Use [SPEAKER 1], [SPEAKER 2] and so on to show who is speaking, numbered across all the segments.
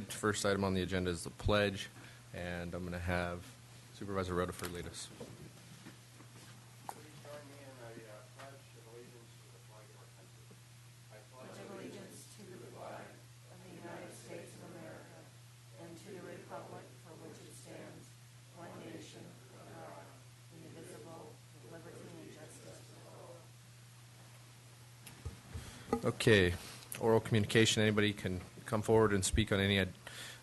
[SPEAKER 1] First item on the agenda is the pledge, and I'm going to have Supervisor Rutherford lead us.
[SPEAKER 2] Please join me in a pledge of allegiance to the flag of our country. I pledge
[SPEAKER 3] allegiance to the flag of the United States of America and to the republic for which it stands, one nation, under God, indivisible, with liberty and justice for all.
[SPEAKER 1] Okay, oral communication. Anybody can come forward and speak on any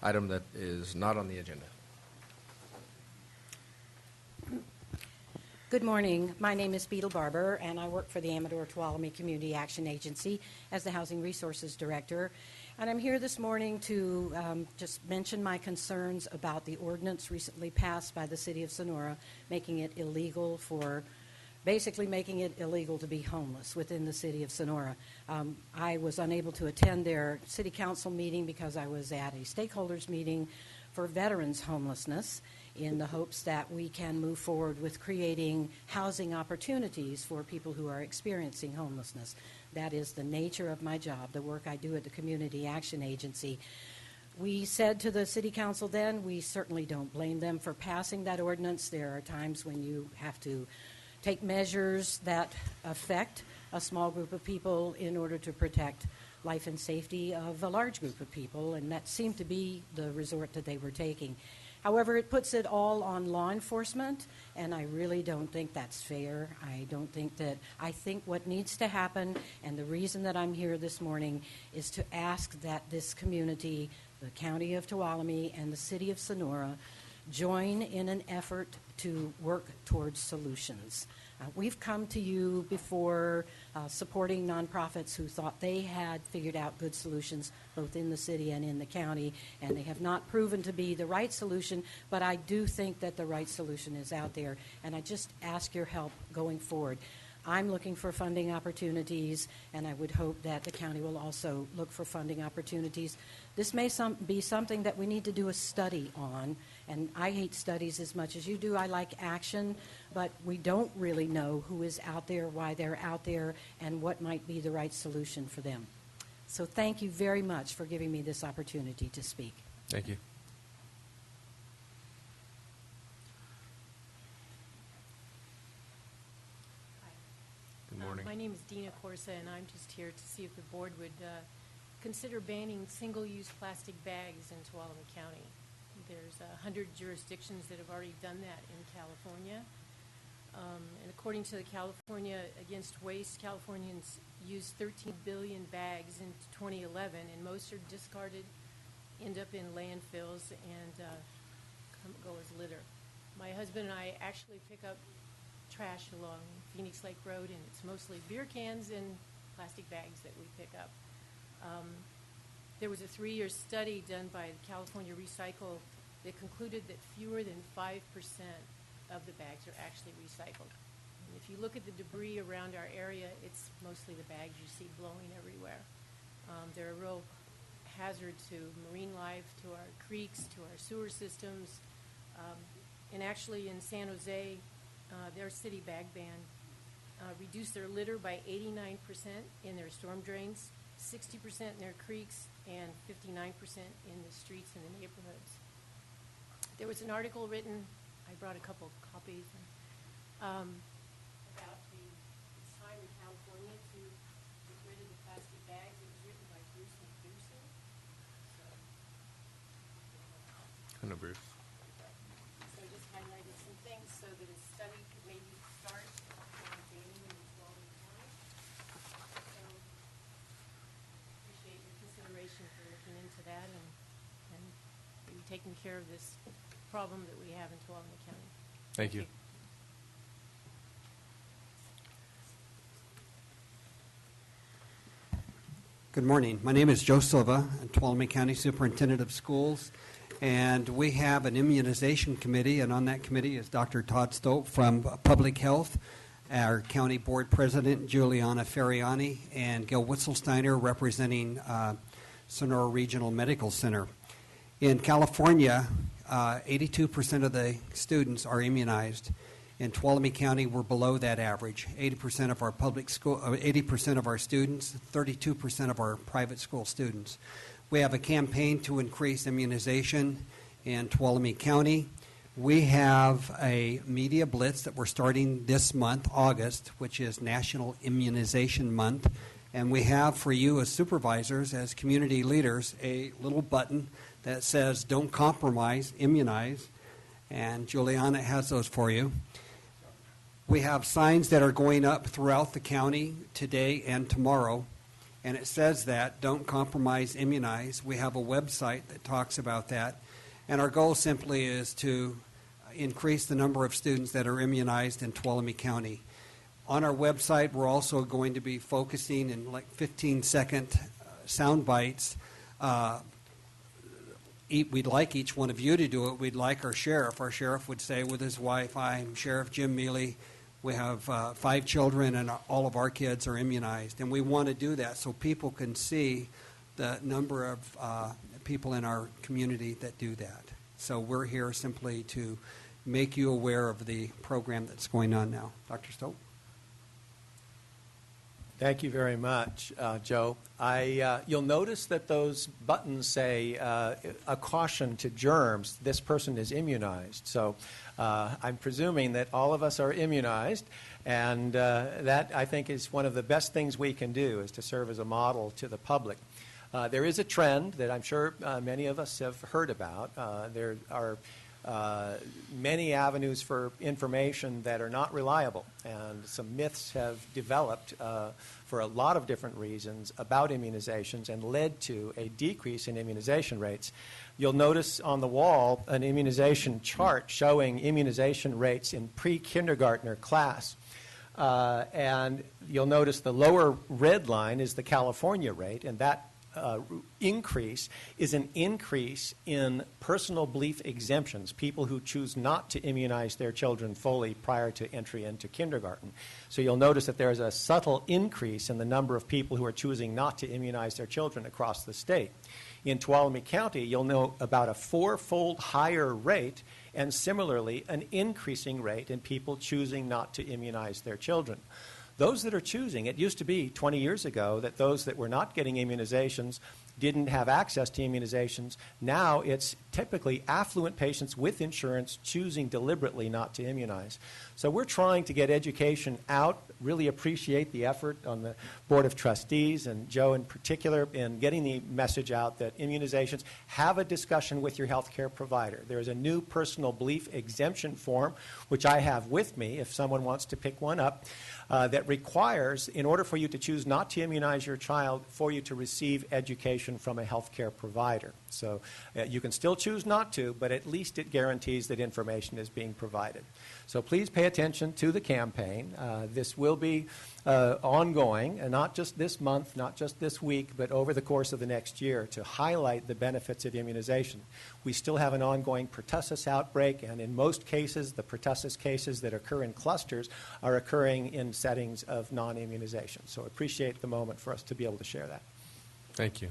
[SPEAKER 1] item that is not on the agenda.
[SPEAKER 4] Good morning. My name is Beetle Barber, and I work for the Amador-Tuolumne Community Action Agency as the Housing Resources Director. And I'm here this morning to just mention my concerns about the ordinance recently passed by the City of Sonora, making it illegal to be homeless within the City of Sonora. I was unable to attend their City Council meeting because I was at a stakeholders meeting for veterans homelessness, in the hopes that we can move forward with creating housing opportunities for people who are experiencing homelessness. That is the nature of my job, the work I do at the Community Action Agency. We said to the City Council then, we certainly don't blame them for passing that ordinance. There are times when you have to take measures that affect a small group of people in order to protect life and safety of a large group of people, and that seemed to be the resort that they were taking. However, it puts it all on law enforcement, and I really don't think that's fair. I think what needs to happen, and the reason that I'm here this morning, is to ask that this community, the County of Tuolumne and the City of Sonora, join in an effort to work towards solutions. We've come to you before supporting nonprofits who thought they had figured out good solutions both in the city and in the county, and they have not proven to be the right solution, but I do think that the right solution is out there, and I just ask your help going forward. I'm looking for funding opportunities, and I would hope that the county will also look for funding opportunities. This may be something that we need to do a study on, and I hate studies as much as you do. I like action, but we don't really know who is out there, why they're out there, and what might be the right solution for them. So thank you very much for giving me this opportunity to speak.
[SPEAKER 1] Thank you. Good morning.
[SPEAKER 5] My name is Dina Corsa, and I'm just here to see if the board would consider banning single-use plastic bags in Tuolumne County. There's 100 jurisdictions that have already done that in California. And according to the California Against Waste, Californians used 13 billion bags in 2011, and most are discarded, end up in landfills, and go as litter. My husband and I actually pick up trash along Phoenix Lake Road, and it's mostly beer cans and plastic bags that we pick up. There was a 3-year study done by California Recycle that concluded that fewer than 5% of the bags are actually recycled. And if you look at the debris around our area, it's mostly the bags you see blowing everywhere. They're a real hazard to marine life, to our creeks, to our sewer systems. And actually in San Jose, their city bag ban reduced their litter by 89% in their storm drains, 60% in their creeks, and 59% in the streets and the neighborhoods. There was an article written, I brought a couple of copies, about it's time in California to get rid of the plastic bags. It was written by Bruce McPherson.
[SPEAKER 1] I know Bruce.
[SPEAKER 5] So I just highlighted some things so that a study could maybe start on banning them in Tuolumne County. So appreciate your consideration for looking into that and maybe taking care of this problem that we have in Tuolumne County.
[SPEAKER 1] Thank you.
[SPEAKER 6] Good morning. My name is Joe Silva, Tuolumne County Superintendent of Schools, and we have an immunization committee, and on that committee is Dr. Todd Stope from Public Health, our County Board President, Juliana Ferriani, and Gil Witzelsteiner, representing Sonora Regional Medical Center. In California, 82% of the students are immunized. In Tuolumne County, we're below that average. 80% of our public school, 80% of our students, 32% of our private school students. We have a campaign to increase immunization in Tuolumne County. We have a media blitz that we're starting this month, August, which is National Immunization Month. And we have for you as supervisors, as community leaders, a little button that says, "Don't compromise, immunize." And Juliana has those for you. We have signs that are going up throughout the county today and tomorrow. And it says that, "Don't compromise, immunize." We have a website that talks about that. And our goal simply is to increase the number of students that are immunized in Tuolumne County. On our website, we're also going to be focusing in like 15-second sound bites. We'd like each one of you to do it. We'd like our sheriff. Our sheriff would say with his wife, "I'm Sheriff Jim Mealy. We have 5 children, and all of our kids are immunized." And we want to do that so people can see the number of people in our community that do that. So we're here simply to make you aware of the program that's going on now. Dr. Stope?
[SPEAKER 7] Thank you very much, Joe. You'll notice that those buttons say a caution to germs. This person is immunized. So I'm presuming that all of us are immunized, and that, I think, is one of the best things we can do, is to serve as a model to the public. There is a trend that I'm sure many of us have heard about. There are many avenues for information that are not reliable, and some myths have developed for a lot of different reasons about immunizations and led to a decrease in immunization rates. You'll notice on the wall an immunization chart showing immunization rates in pre-kindergartner class. And you'll notice the lower red line is the California rate, and that increase is an increase in personal belief exemptions, people who choose not to immunize their children fully prior to entry into kindergarten. So you'll notice that there is a subtle increase in the number of people who are choosing not to immunize their children across the state. In Tuolumne County, you'll note about a 4-fold higher rate, and similarly an increasing rate in people choosing not to immunize their children. Those that are choosing, it used to be 20 years ago that those that were not getting immunizations didn't have access to immunizations. Now it's typically affluent patients with insurance choosing deliberately not to immunize. So we're trying to get education out, really appreciate the effort on the Board of Trustees and Joe in particular in getting the message out that immunizations, have a discussion with your healthcare provider. There is a new personal belief exemption form, which I have with me if someone wants to pick one up, that requires, in order for you to choose not to immunize your child, for you to receive education from a healthcare provider. So you can still choose not to, but at least it guarantees that information is being provided. So please pay attention to the campaign. This will be ongoing, and not just this month, not just this week, but over the course of the next year to highlight the benefits of immunization. We still have an ongoing pertussis outbreak, and in most cases, the pertussis cases that occur in clusters are occurring in settings of non-immunization. So appreciate the moment for us to be able to share that.
[SPEAKER 1] Thank you.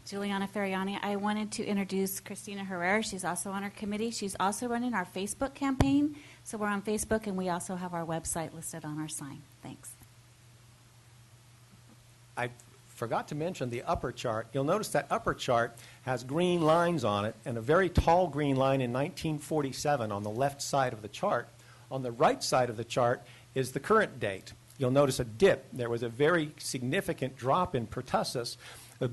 [SPEAKER 8] Juliana Ferriani. I wanted to introduce Christina Herrera. She's also on our committee. She's also running our Facebook campaign. So we're on Facebook, and we also have our website listed on our sign. Thanks.
[SPEAKER 7] I forgot to mention the upper chart. You'll notice that upper chart has green lines on it, and a very tall green line in 1947 on the left side of the chart. On the right side of the chart is the current date. You'll notice a dip. There was a very significant drop in pertussis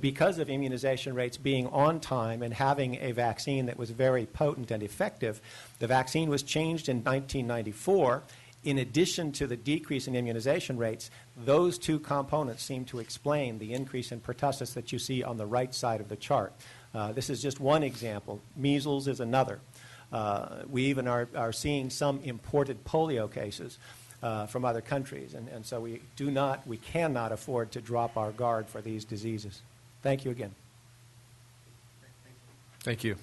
[SPEAKER 7] because of immunization rates being on time and having a vaccine that was very potent and effective. The vaccine was changed in 1994. In addition to the decrease in immunization rates, those two components seem to explain the increase in pertussis that you see on the right side of the chart. This is just one example. Measles is another. We even are seeing some imported polio cases from other countries, and so we cannot afford to drop our guard for these diseases. Thank you again.
[SPEAKER 1] Thank you.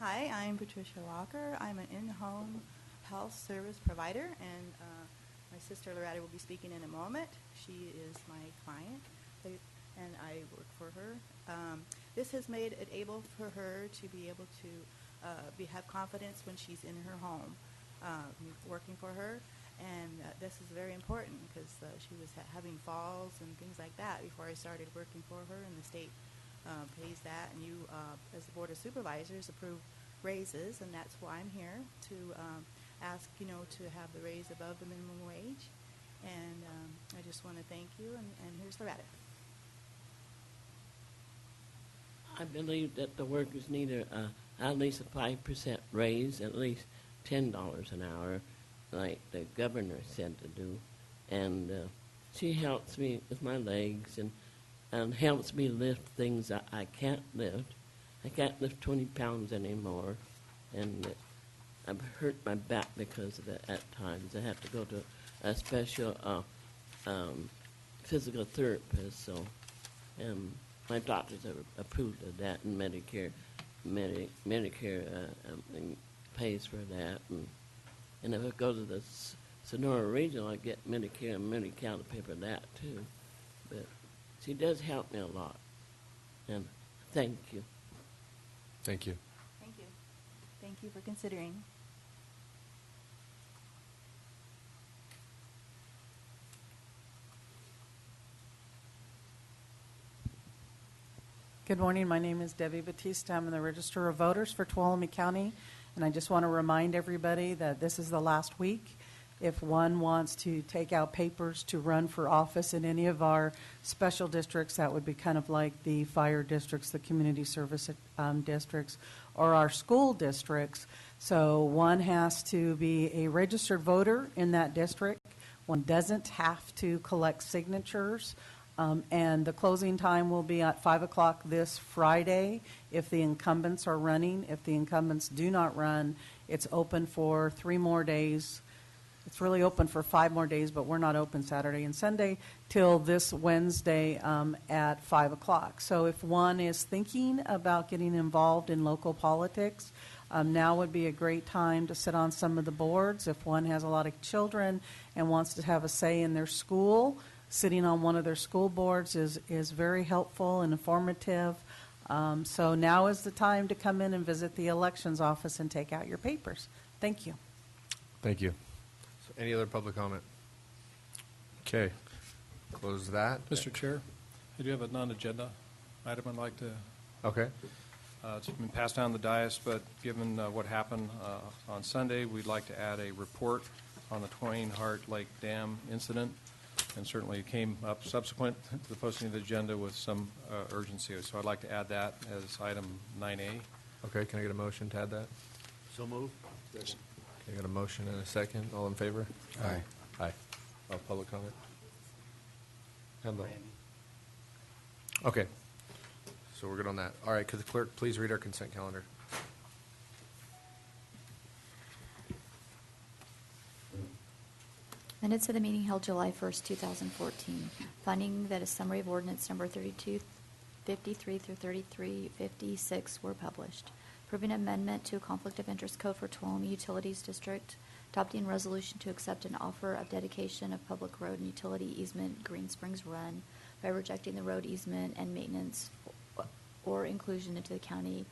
[SPEAKER 9] Hi, I'm Patricia Walker. I'm an in-home health service provider, and my sister Loretta will be speaking in a moment. She is my client, and I work for her. This has made it able for her to be able to have confidence when she's in her home, working for her. And this is very important because she was having falls and things like that before I started working for her, and the state pays that, and you, as the Board of Supervisors, approve raises, and that's why I'm here to ask, to have the raise above the minimum wage. And I just want to thank you, and here's Loretta.
[SPEAKER 10] I believe that the workers need at least a 5% raise, at least $10 an hour, like the governor said to do. And she helps me with my legs and helps me lift things I can't lift. I can't lift 20 pounds anymore, and I've hurt my back because of it at times. I have to go to a special physical therapist, so my doctors have approved of that, and Medicare pays for that. And if I go to the Sonora Regional, I get Medicare and Medi-Cal to pay for that too. But she does help me a lot, and thank you.
[SPEAKER 1] Thank you.
[SPEAKER 9] Thank you. Thank you for considering.
[SPEAKER 11] Good morning. My name is Debbie Batista. I'm in the Register of Voters for Tuolumne County, and I just want to remind everybody that this is the last week. If one wants to take out papers to run for office in any of our special districts, that would be kind of like the fire districts, the community service districts, or our school districts. So one has to be a registered voter in that district. One doesn't have to collect signatures. And the closing time will be at 5 o'clock this Friday if the incumbents are running. If the incumbents do not run, it's open for 3 more days. It's really open for 5 more days, but we're not open Saturday and Sunday till this Wednesday at 5 o'clock. So if one is thinking about getting involved in local politics, now would be a great time to sit on some of the boards. If one has a lot of children and wants to have a say in their school, sitting on one of their school boards is very helpful and informative. So now is the time to come in and visit the elections office and take out your papers. Thank you.
[SPEAKER 1] Thank you. So any other public comment? Okay. Close that.
[SPEAKER 12] Mr. Chair, I do have a non-agenda item I'd like to.
[SPEAKER 1] Okay.
[SPEAKER 12] It's been passed down the dais, but given what happened on Sunday, we'd like to add a report on the Twain Hart Lake Dam incident, and certainly it came up subsequent to the posting of the agenda with some urgency. So I'd like to add that as item 9A.
[SPEAKER 1] Okay, can I get a motion to add that?
[SPEAKER 2] So moved.
[SPEAKER 1] Okay, I got a motion and a second. All in favor?
[SPEAKER 2] Aye.
[SPEAKER 1] Aye. Public comment? Hello. Okay. So we're good on that. All right, could the clerk please read our consent calendar?
[SPEAKER 13] Minutes of the meeting held July 1st, 2014. Finding that a summary of ordinance number 3253 through 3356 were published. Approving amendment to a conflict of interest code for Tuolumne Utilities District. Adopting resolution to accept an offer of dedication of public road and utility easement Green Springs Run by rejecting the road easement and maintenance or inclusion into the county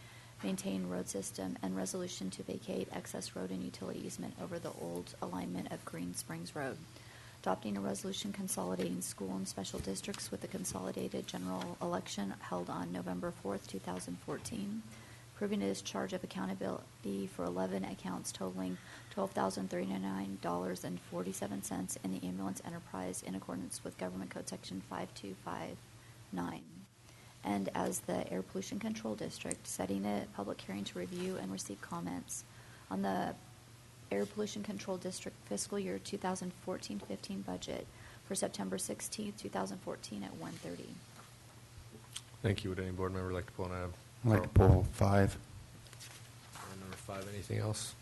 [SPEAKER 13] maintained road system, and resolution to vacate excess road and utility easement over the old alignment of Green Springs Road. Adopting a resolution consolidating school and special districts with the consolidated general election held on November 4th, 2014. Approving a discharge of accountability for 11 accounts totaling $12,399.47 in the ambulance enterprise in accordance with Government Code Section 5259. And as the Air Pollution Control District, setting a public hearing to review and receive comments on the Air Pollution Control District fiscal year 2014-15 budget for September 16th, 2014 at 1:30.
[SPEAKER 1] Thank you. Would any board member like to pull an item?
[SPEAKER 2] I'd like to pull 5.
[SPEAKER 1] Item number 5, anything else?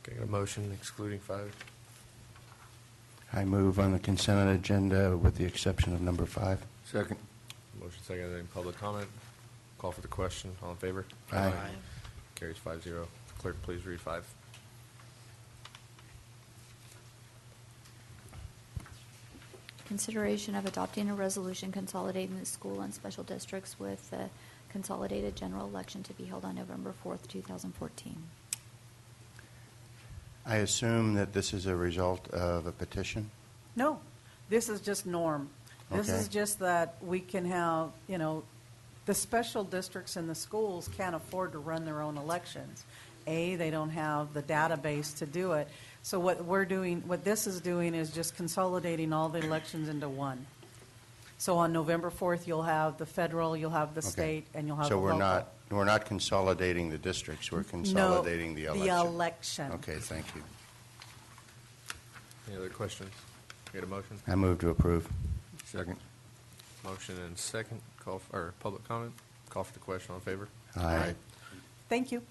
[SPEAKER 1] Okay, got a motion excluding 5.
[SPEAKER 2] I move on the consent agenda with the exception of number 5. Second.
[SPEAKER 1] Motion second. Any public comment? Call for the question. All in favor?
[SPEAKER 2] Aye.
[SPEAKER 1] Carries 5-0. Clerk, please read 5.
[SPEAKER 13] Consideration of adopting a resolution consolidating the school and special districts with the consolidated general election to be held on November 4th, 2014.
[SPEAKER 2] I assume that this is a result of a petition?
[SPEAKER 11] No, this is just norm. This
[SPEAKER 2] Okay.
[SPEAKER 11] is just that we can have, the special districts in the schools can't afford to run their own elections. They don't have the database to do it. So what this is doing is just consolidating all the elections into one. So on November 4th, you'll have the federal, you'll have the
[SPEAKER 2] Okay.
[SPEAKER 11] state, and you'll have
[SPEAKER 2] So
[SPEAKER 11] the local.
[SPEAKER 2] we're not consolidating the districts, we're consolidating the election.
[SPEAKER 11] The election.
[SPEAKER 2] Okay, thank you.
[SPEAKER 1] Any other questions? Get a motion?
[SPEAKER 2] I move to approve.
[SPEAKER 1] Second. Motion and second. Public comment? Call for the question. All in favor?
[SPEAKER 2] Aye.
[SPEAKER 11] Thank you.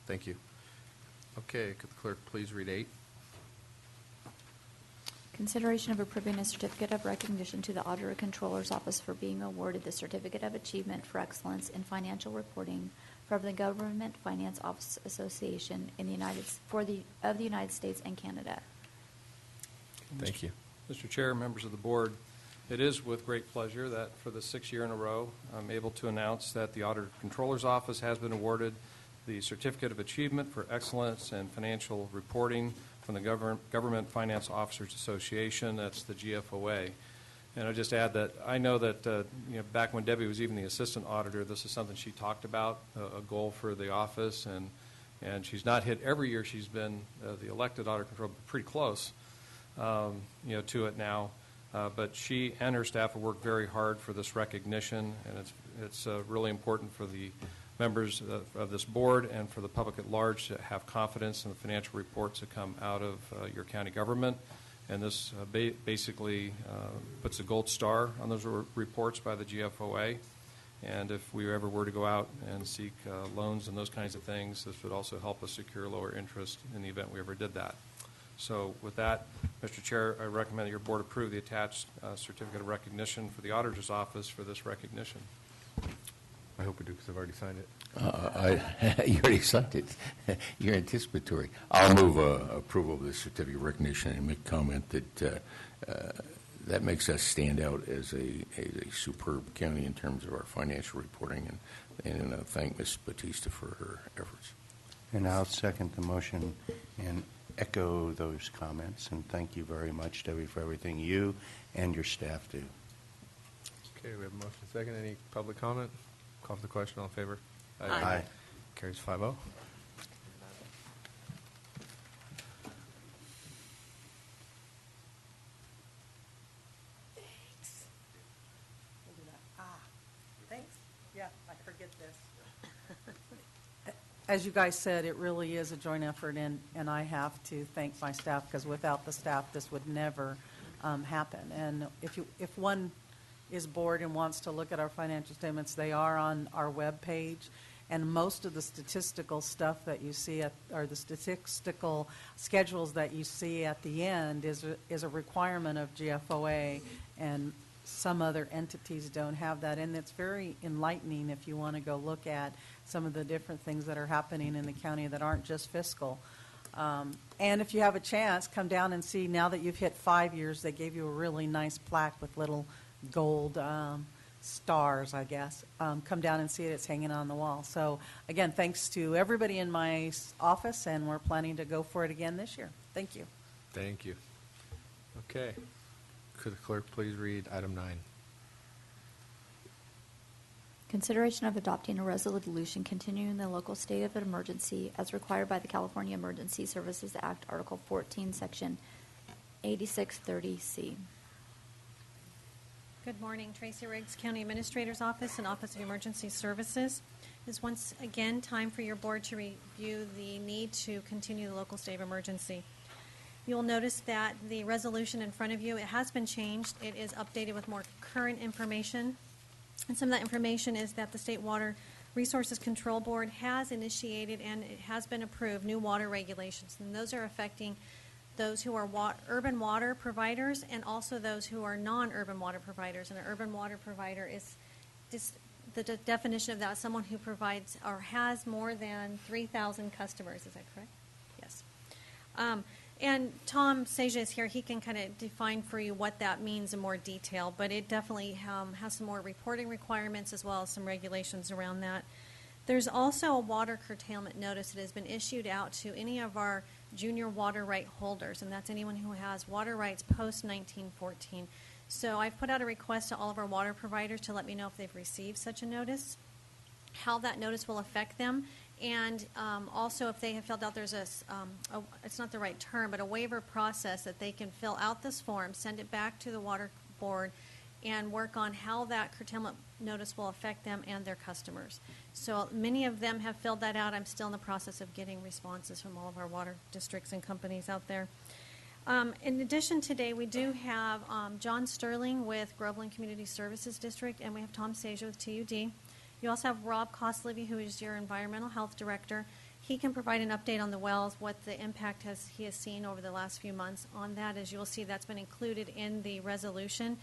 [SPEAKER 1] Thank you. Okay, could the clerk please read 8?
[SPEAKER 13] Consideration of approving a certificate of recognition to the Auditor Controller's Office for being awarded the Certificate of Achievement for Excellence in Financial Reporting from the Government Finance Office Association in the United States and Canada.
[SPEAKER 1] Thank you.
[SPEAKER 12] Mr. Chair, members of the board, it is with great pleasure that for the 6th year in a row, I'm able to announce that the Auditor Controller's Office has been awarded the Certificate of Achievement for Excellence in Financial Reporting from the Government Finance Officers Association. That's the GFOA. And I'll just add that I know that back when Debbie was even the assistant auditor, this is something she talked about, a goal for the office, and she's not hit every year she's been the elected auditor control, but pretty close, to it now. But she and her staff have worked very hard for this recognition, and it's really important for the members of this board and for the public at large to have confidence in the financial reports that come out of your county government. And this basically puts a gold star on those reports by the GFOA. And if we ever were to go out and seek loans and those kinds of things, this would also help us secure lower interest in the event we ever did that. So with that, Mr. Chair, I recommend that your board approve the attached certificate of recognition for the Auditor's Office for this recognition.
[SPEAKER 1] I hope we do because I've already signed it.
[SPEAKER 14] You already signed it. You're anticipatory. I'll move approval of the certificate of recognition and make comment that that makes us stand out as a superb county in terms of our financial reporting, and thank Ms. Batista for her efforts.
[SPEAKER 2] And I'll second the motion and echo those comments, and thank you very much, Debbie, for everything you and your staff do.
[SPEAKER 1] Okay, we have a motion and second. Any public comment? Call for the question. All in favor?
[SPEAKER 2] Aye.
[SPEAKER 1] Carries 5-0.
[SPEAKER 11] Thanks. Yeah, I forget this. As you guys said, it really is a joint effort, and I have to thank my staff, because without the staff, this would never happen. And if one is bored and wants to look at our financial statements, they are on our web page. And most of the statistical stuff that you see or the statistical schedules that you see at the end is a requirement of GFOA, and some other entities don't have that. And it's very enlightening if you want to go look at some of the different things that are happening in the county that aren't just fiscal. And if you have a chance, come down and see, now that you've hit 5 years, they gave you a really nice plaque with little gold stars, I guess. Come down and see it. It's hanging on the wall. So, again, thanks to everybody in my office, and we're planning to go for it again this year. Thank you.
[SPEAKER 1] Thank you. Okay. Could the clerk please read item 9?
[SPEAKER 13] Consideration of adopting a resolution continuing the local state of emergency as required by the California Emergency Services Act, Article 14, Section 8630C.
[SPEAKER 15] Good morning. Tracy Riggs, County Administrator's Office and Office of Emergency Services. It is once again time for your board to review the need to continue the local state of emergency. You'll notice that the resolution in front of you, it has been changed. It is updated with more current information. And some of that information is that the State Water Resources Control Board has initiated and it has been approved new water regulations. And those are affecting those who are urban water providers and also those who are non-urban water providers. And an urban water provider is just the definition of that is someone who provides or has more than 3,000 customers. Is that correct? Yes. And Tom Seja is here. He can kind of define for you what that means in more detail, but it definitely has some more reporting requirements as well as some regulations around that. There's also a water curtailment notice that has been issued out to any of our junior water right holders, and that's anyone who has water rights post-1914. So I've put out a request to all of our water providers to let me know if they've received such a notice, how that notice will affect them, and also if they have filled out, there's it's not the right term, but a waiver process that they can fill out this form, send it back to the water board, and work on how that curtailment notice will affect them and their customers. So many of them have filled that out. I'm still in the process of getting responses from all of our water districts and companies out there. In addition, today we do have John Sterling with Groveland Community Services District, and we have Tom Seja with TUD. You also have Rob Kostlevy, who is your Environmental Health Director. He can provide an update on the wells, what the impact he has seen over the last few months on that. As you will see, that's been included in the resolution,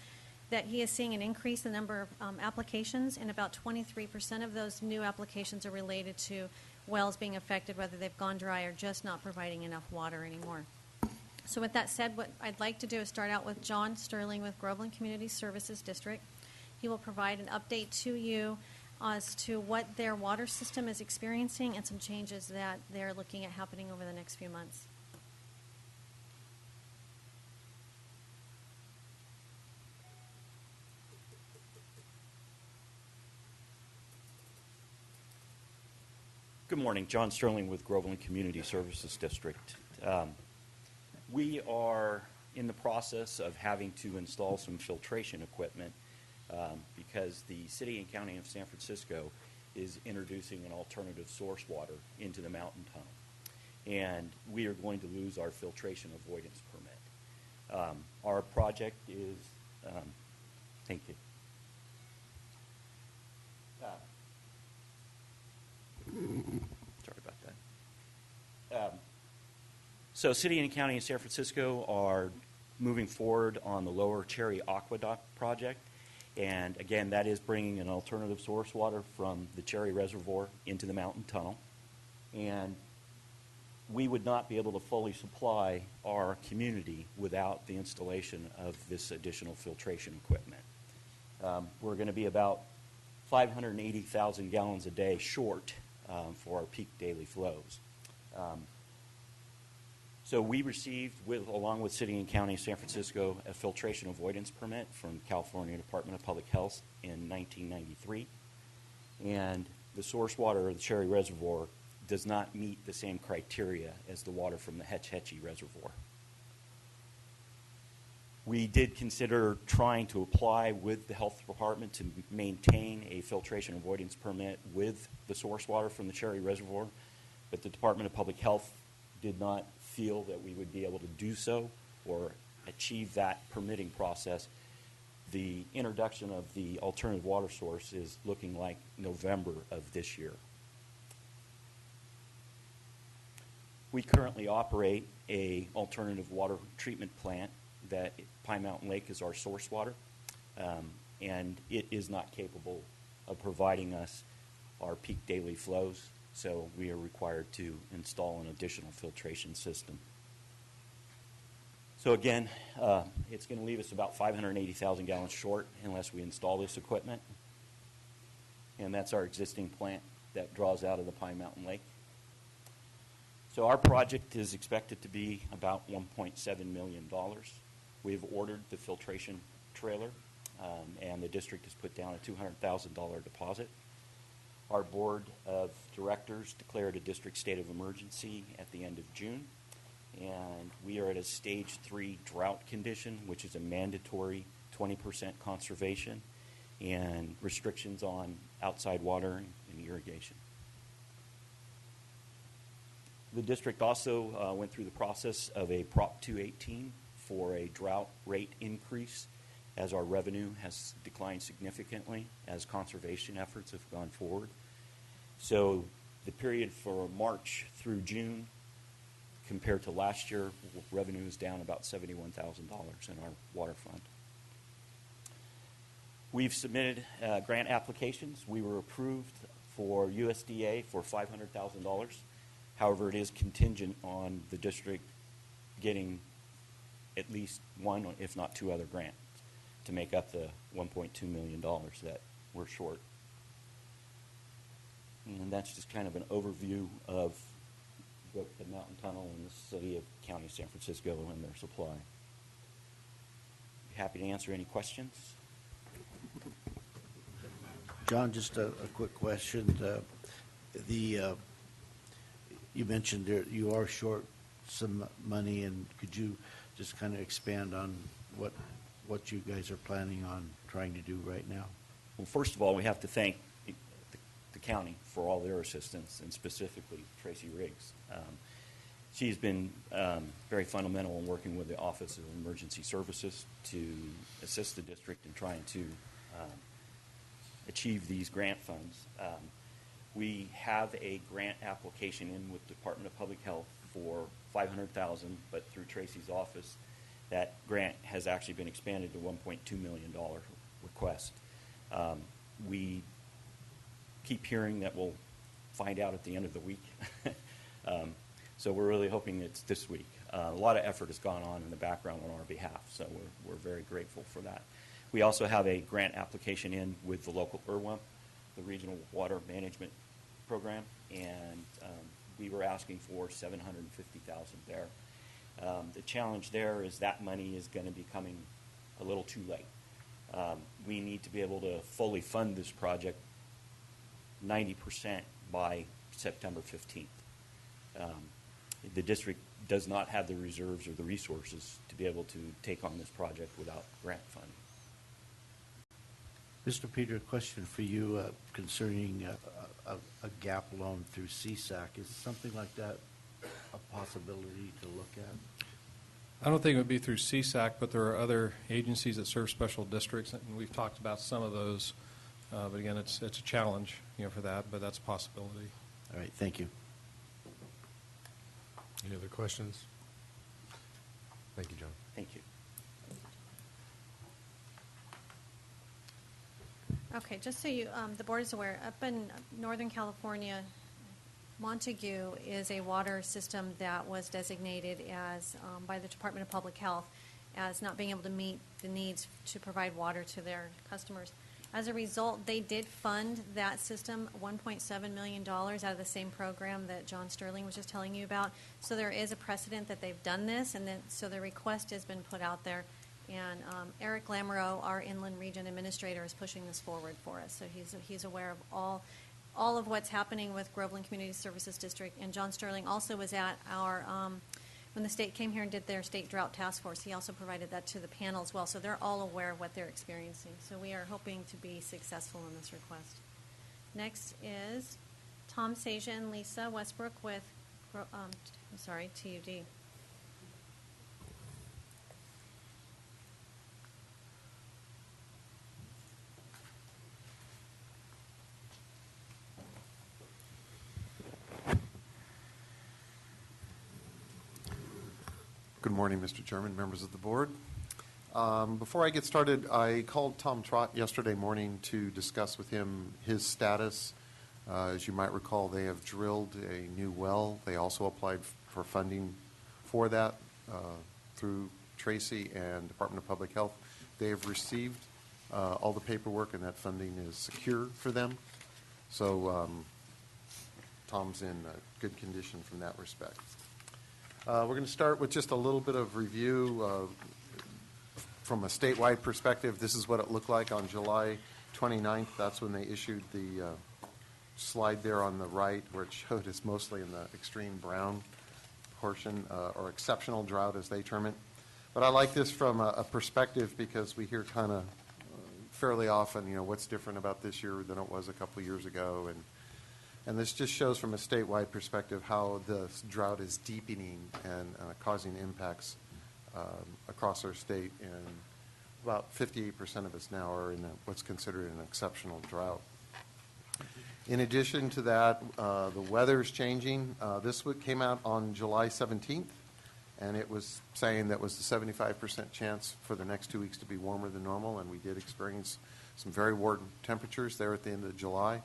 [SPEAKER 15] that he is seeing an increase in the number of applications, and about 23% of those new applications are related to wells being affected, whether they've gone dry or just not providing enough water anymore. So with that said, what I'd like to do is start out with John Sterling with Groveland Community Services District. He will provide an update to you as to what their water system is experiencing and some changes that they're looking at happening over the next few months.
[SPEAKER 16] Good morning. John Sterling with Groveland Community Services District. We are in the process of having to install some filtration equipment because the City and County of San Francisco is introducing an alternative source water into the mountain tunnel. And we are going to lose our filtration avoidance permit. Our project is, thank you. Sorry about that. So City and County of San Francisco are moving forward on the Lower Cherry Aqueduct project. And again, that is bringing an alternative source water from the Cherry Reservoir into the mountain tunnel. And we would not be able to fully supply our community without the installation of this additional filtration equipment. We're going to be about 580,000 gallons a day short for our peak daily flows. So we received, along with City and County of San Francisco, a filtration avoidance permit from California Department of Public Health in 1993. And the source water of the Cherry Reservoir does not meet the same criteria as the water from the Hetch Hetchy Reservoir. We did consider trying to apply with the Health Department to maintain a filtration avoidance permit with the source water from the Cherry Reservoir, but the Department of Public Health did not feel that we would be able to do so or achieve that permitting process. The introduction of the alternative water source is looking like November of this year. We currently operate a alternative water treatment plant that Pine Mountain Lake is our source water, and it is not capable of providing us our peak daily flows, so we are required to install an additional filtration system. So again, it's going to leave us about 580,000 gallons short unless we install this equipment, and that's our existing plant that draws out of the Pine Mountain Lake. So our project is expected to be about $1.7 million. We've ordered the filtration trailer, and the district has put down a $200,000 deposit. Our board of directors declared a district state of emergency at the end of June, and we are at a stage 3 drought condition, which is a mandatory 20% conservation and restrictions on outside water and irrigation. The district also went through the process of a Prop 218 for a drought rate increase as our revenue has declined significantly as conservation efforts have gone forward. So the period for March through June compared to last year, revenue is down about $71,000 in our water fund. We've submitted grant applications. We were approved for USDA for $500,000. However, it is contingent on the district getting at least one, if not two other grants to make up the $1.2 million that we're short. And that's just kind of an overview of the mountain tunnel in the city of County of San Francisco and their supply. Happy to answer any questions.
[SPEAKER 17] John, just a quick question. You mentioned you are short some money, and could you just kind of expand on what you guys are planning on trying to do right now?
[SPEAKER 16] Well, first of all, we have to thank the county for all their assistance, and specifically Tracy Riggs. She's been very fundamental in working with the Office of Emergency Services to assist the district in trying to achieve these grant funds. We have a grant application in with the Department of Public Health for $500,000, but through Tracy's office, that grant has actually been expanded to $1.2 million request. We keep hearing that we'll find out at the end of the week. So we're really hoping it's this week. A lot of effort has gone on in the background on our behalf, so we're very grateful for that. We also have a grant application in with the local IRWA, the Regional Water Management Program, and we were asking for $750,000 there. The challenge there is that money is going to be coming a little too late. We need to be able to fully fund this project 90% by September 15th. The district does not have the reserves or the resources to be able to take on this project without grant funding.
[SPEAKER 17] Mr. Peter, a question for you concerning a gap loan through CSAC. Is something like that a possibility to look at?
[SPEAKER 12] I don't think it would be through CSAC, but there are other agencies that serve special districts, and we've talked about some of those. But again, it's a challenge, for that, but that's a possibility.
[SPEAKER 17] All right, thank you.
[SPEAKER 1] Any other questions? Thank you, John.
[SPEAKER 16] Thank you.
[SPEAKER 15] Okay, just so the board is aware, up in Northern California, Montague is a water system that was designated as, by the Department of Public Health, as not being able to meet the needs to provide water to their customers. As a result, they did fund that system $1.7 million out of the same program that John Sterling was just telling you about. So there is a precedent that they've done this, and then so the request has been put out there. And Eric Lamoureux, our Inland Region Administrator, is pushing this forward for us. So he's aware of all of what's happening with Groveland Community Services District. And John Sterling also was at our when the state came here and did their state drought task force. He also provided that to the panel as well. So they're all aware of what they're experiencing. So we are hoping to be successful in this request. Next is Tom Sajan and Lisa Westbrook with TUD.
[SPEAKER 18] Good morning, Mr. Chairman, members of the board. Before I get started, I called Tom Trott yesterday morning to discuss with him his status. As you might recall, they have drilled a new well. They also applied for funding for that through Tracy and Department of Public Health. They have received all the paperwork, and that funding is secure for them. So Tom's in good condition from that respect. We're going to start with just a little bit of review from a statewide perspective. This is what it looked like on July 29th. That's when they issued the slide there on the right, where it showed us mostly in the extreme brown portion, or exceptional drought, as they term it. But I like this from a perspective because we hear kind of fairly often, what's different about this year than it was a couple of years ago, and this just shows from a statewide perspective how the drought is deepening and causing impacts across our state. And about 58% of us now are in what's considered an exceptional drought. In addition to that, the weather is changing. This came out on July 17th, and it was saying that was the 75% chance for the next 2 weeks to be warmer than normal, and we did experience some very warm temperatures there at the end of July.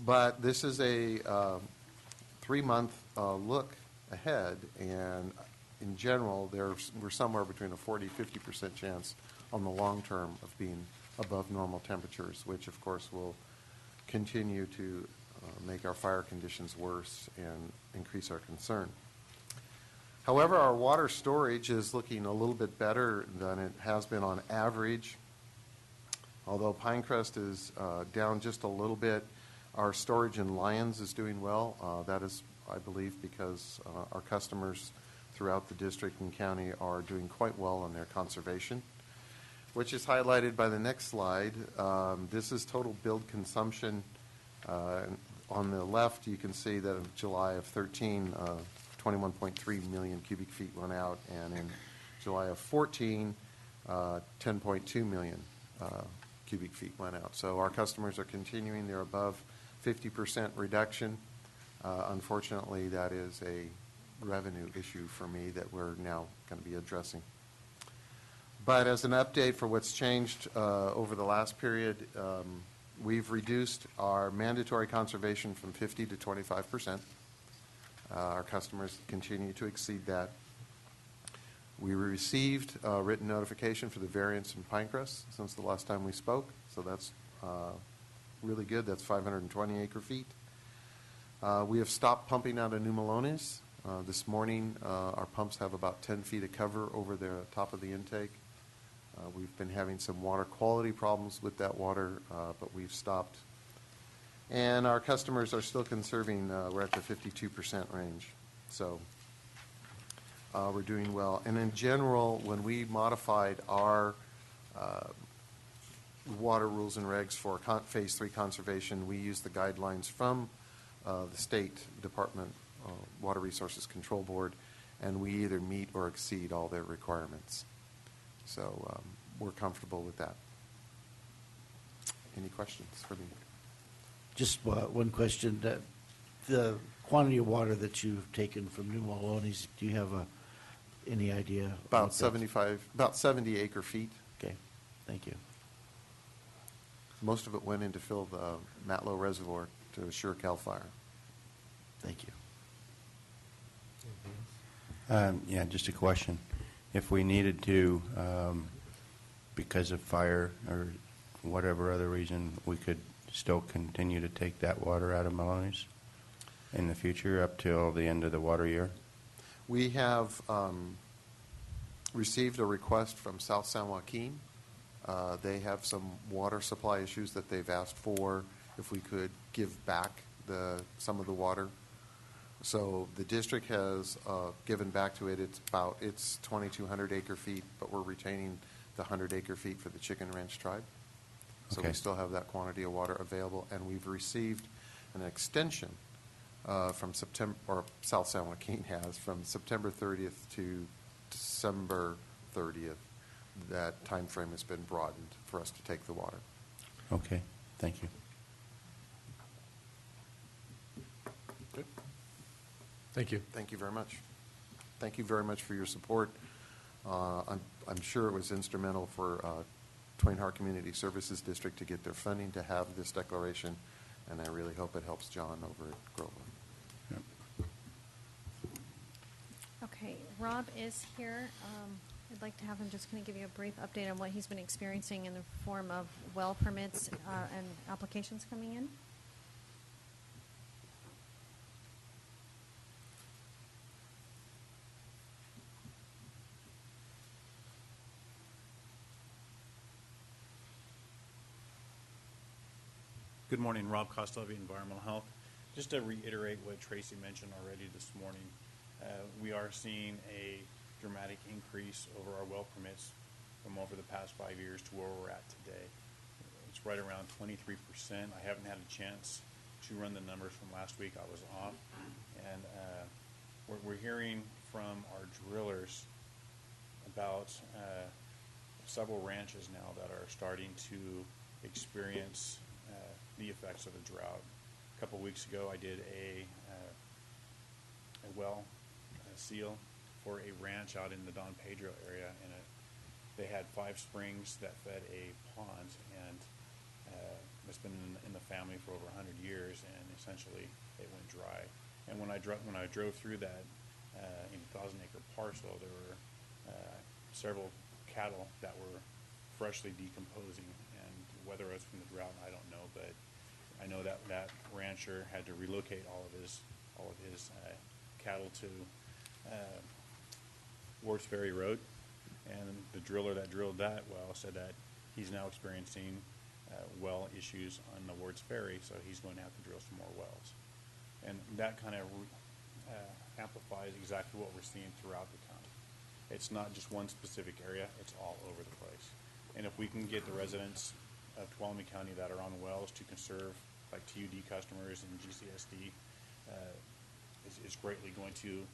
[SPEAKER 18] But this is a 3-month look ahead, and in general, we're somewhere between a 40-50% chance on the long term of being above normal temperatures, which of course will continue to make our fire conditions worse and increase our concern. However, our water storage is looking a little bit better than it has been on average. Although Pinecrest is down just a little bit, our storage in Lyons is doing well. That is, I believe, because our customers throughout the district and county are doing quite well on their conservation, which is highlighted by the next slide. This is total billed consumption. On the left, you can see that in July of 13, 21.3 million cubic feet went out, and in July of 14, 10.2 million cubic feet went out. So our customers are continuing their above 50% reduction. Unfortunately, that is a revenue issue for me that we're now going to be addressing. But as an update for what's changed over the last period, we've reduced our mandatory conservation from 50 to 25%. Our customers continue to exceed that. We received a written notification for the variance in Pinecrest since the last time we spoke, so that's really good. That's 520 acre-feet. We have stopped pumping out of New Melones. This morning, our pumps have about 10 feet of cover over the top of the intake. We've been having some water quality problems with that water, but we've stopped. And our customers are still conserving. We're at the 52% range. So we're doing well. And in general, when we modified our water rules and regs for Phase 3 conservation, we used the guidelines from the State Department Water Resources Control Board, and we either meet or exceed all their requirements. So we're comfortable with that. Any questions for me?
[SPEAKER 17] Just one question. The quantity of water that you've taken from New Melones, do you have any idea?
[SPEAKER 18] About 70 acre-feet.
[SPEAKER 17] Okay, thank you.
[SPEAKER 18] Most of it went in to fill the Matlow Reservoir to assure CAL FIRE.
[SPEAKER 17] Thank you.
[SPEAKER 2] Yeah, just a question. If we needed to, because of fire or whatever other reason, we could still continue to take that water out of Melones in the future up till the end of the water year?
[SPEAKER 18] We have received a request from South San Joaquin. They have some water supply issues that they've asked for if we could give back some of the water. So the district has given back to it. It's 2,200 acre-feet, but we're retaining the 100 acre-feet for the Chicken Ranch tribe. So
[SPEAKER 2] Okay.
[SPEAKER 18] we still have that quantity of water available, and we've received an extension from September, or South San Joaquin has, from September 30th to December 30th. That time frame has been broadened for us to take the water.
[SPEAKER 2] Okay, thank you.
[SPEAKER 18] Good.
[SPEAKER 1] Thank you.
[SPEAKER 18] Thank you very much. Thank you very much for your support. I'm sure it was instrumental for Twain Harte Community Services District to get their funding to have this declaration, and I really hope it helps John over at Groveland.
[SPEAKER 15] Okay, Rob is here. I'd like to have him just kind of give you a brief update on what he's been experiencing in the form of well permits and applications coming in.
[SPEAKER 19] Good morning, Rob Kostovi, Environmental Health. Just to reiterate what Tracy mentioned already this morning, we are seeing a dramatic increase over our well permits from over the past 5 years to where we're at today. It's right around 23%. I haven't had a chance to run the numbers from last week. I was off. And we're hearing from our drillers about several ranches now that are starting to experience the effects of the drought. A couple weeks ago, I did a well seal for a ranch out in the Don Pedro area, and they had 5 springs that fed a pond, and it's been in the family for over 100 years, and essentially it went dry. And when I drove through that 1,000-acre parcel, there were several cattle that were freshly decomposing, and whether it's from the drought, I don't know, but I know that that rancher had to relocate all of his cattle to Wards Ferry Road, and the driller that drilled that well said that he's now experiencing well issues on the Wards Ferry, so he's going to have to drill some more wells. And that kind of amplifies exactly what we're seeing throughout the county. It's not just one specific area, it's all over the place. And if we can get the residents of Tuolumne County that are on wells to conserve, like TUD customers and GCSD, is greatly going to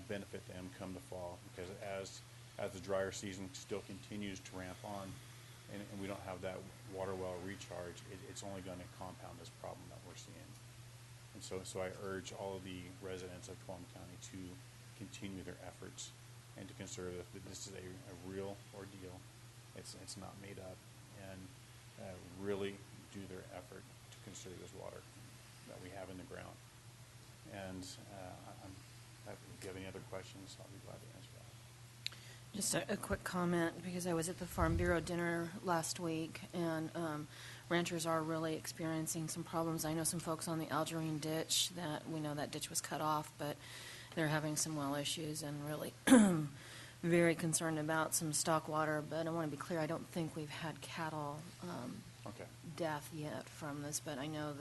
[SPEAKER 19] benefit them come the fall, because as the drier season still continues to ramp on, and we don't have that water well recharge, it's only going to compound this problem that we're seeing. And so I urge all of the residents of Tuolumne County to continue their efforts and to consider that this is a real ordeal. It's not made up, and really do their effort to conserve this water that we have in the ground. And if you have any other questions, I'll be glad to answer that.
[SPEAKER 3] Just a quick comment, because I was at the Farm Bureau dinner last week, and ranchers are really experiencing some problems. I know some folks on the Algerine ditch that we know that ditch was cut off, but they're having some well issues and really very concerned about some stock water. But I want to be clear, I don't think we've had cattle death yet from this, but I know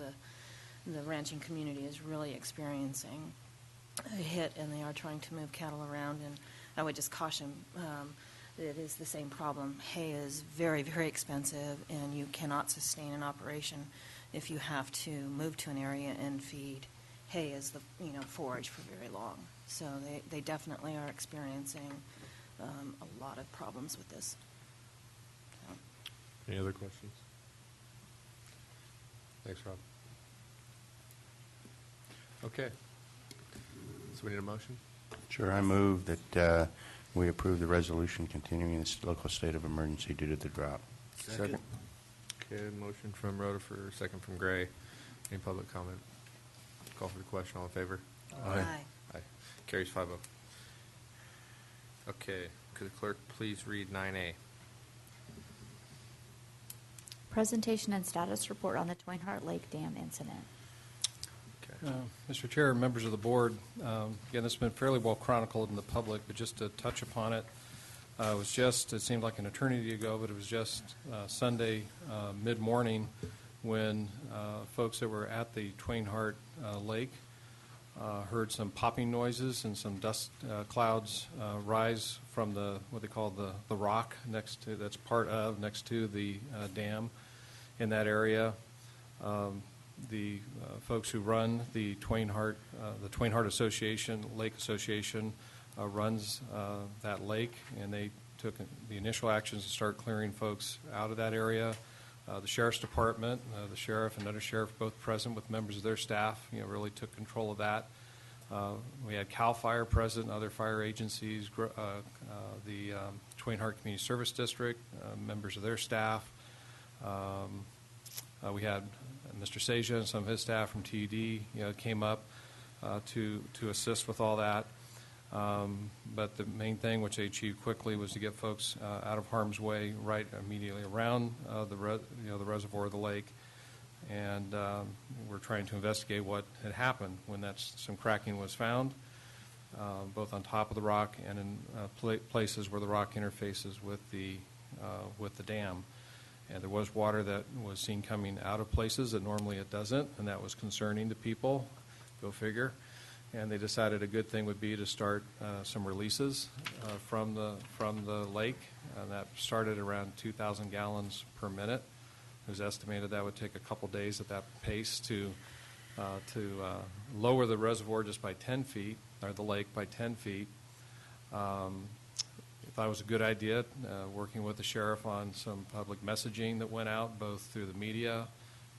[SPEAKER 3] the ranching community is really experiencing a hit, and they are trying to move cattle around. And I would just caution, it is the same problem. Hay is very, very expensive, and you cannot sustain an operation if you have to move to an area and feed hay as the forage for very long. So they definitely are experiencing a lot of problems with this. So.
[SPEAKER 1] Any other questions? Thanks, Rob. Okay. So we need a motion?
[SPEAKER 2] Sure. I move that we approve the resolution continuing this local state of emergency due to the drought.
[SPEAKER 1] Second. Okay, motion from Rutherford, second from Gray. Any public comment? Call for the question. All in favor?
[SPEAKER 3] Aye.
[SPEAKER 1] Aye. Carries 5-0. Okay. Could the clerk please read 9A?
[SPEAKER 13] Presentation and status report on the Twinehart Lake Dam incident.
[SPEAKER 12] Mr. Chair, members of the board, again, this has been fairly well chronicled in the public, but just to touch upon it, it seemed like an eternity ago, but it was just Sunday mid-morning when folks that were at the Twinehart Lake heard some popping noises and some dust clouds rise from what they call the rock next to the dam in that area. The folks who run the Twinehart Association, Lake Association, runs that lake, and they took the initial actions to start clearing folks out of that area. The Sheriff's Department, the Sheriff and Undersheriff, both present with members of their staff, really took control of that. We had CAL FIRE present, other fire agencies, the Twinehart Community Service District, members of their staff. We had Mr. Seja and some of his staff from TUD came up to assist with all that. But the main thing, which they achieved quickly, was to get folks out of harm's way right immediately around the reservoir of the lake. And we're trying to investigate what had happened when some cracking was found, both on top of the rock and in places where the rock interfaces with the dam. And there was water that was seen coming out of places that normally it doesn't, and that was concerning to people. Go figure. And they decided a good thing would be to start some releases from the lake, and that started around 2,000 gallons per minute. It was estimated that would take a couple days at that pace to lower the reservoir just by 10 feet, or the lake by 10 feet. I thought it was a good idea, working with the sheriff on some public messaging that went out, both through the media,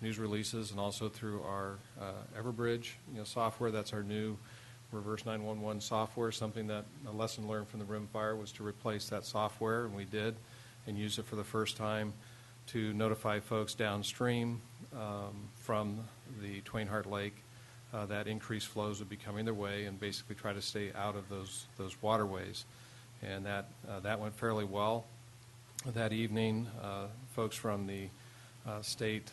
[SPEAKER 12] news releases, and also through our Everbridge software. That's our new reverse 911 software, something that a lesson learned from the Rim Fire was to replace that software, and we did, and used it for the first time to notify folks downstream from the Twinehart Lake that increased flows would be coming their way and basically try to stay out of those waterways. And that went fairly well. That evening, folks from the State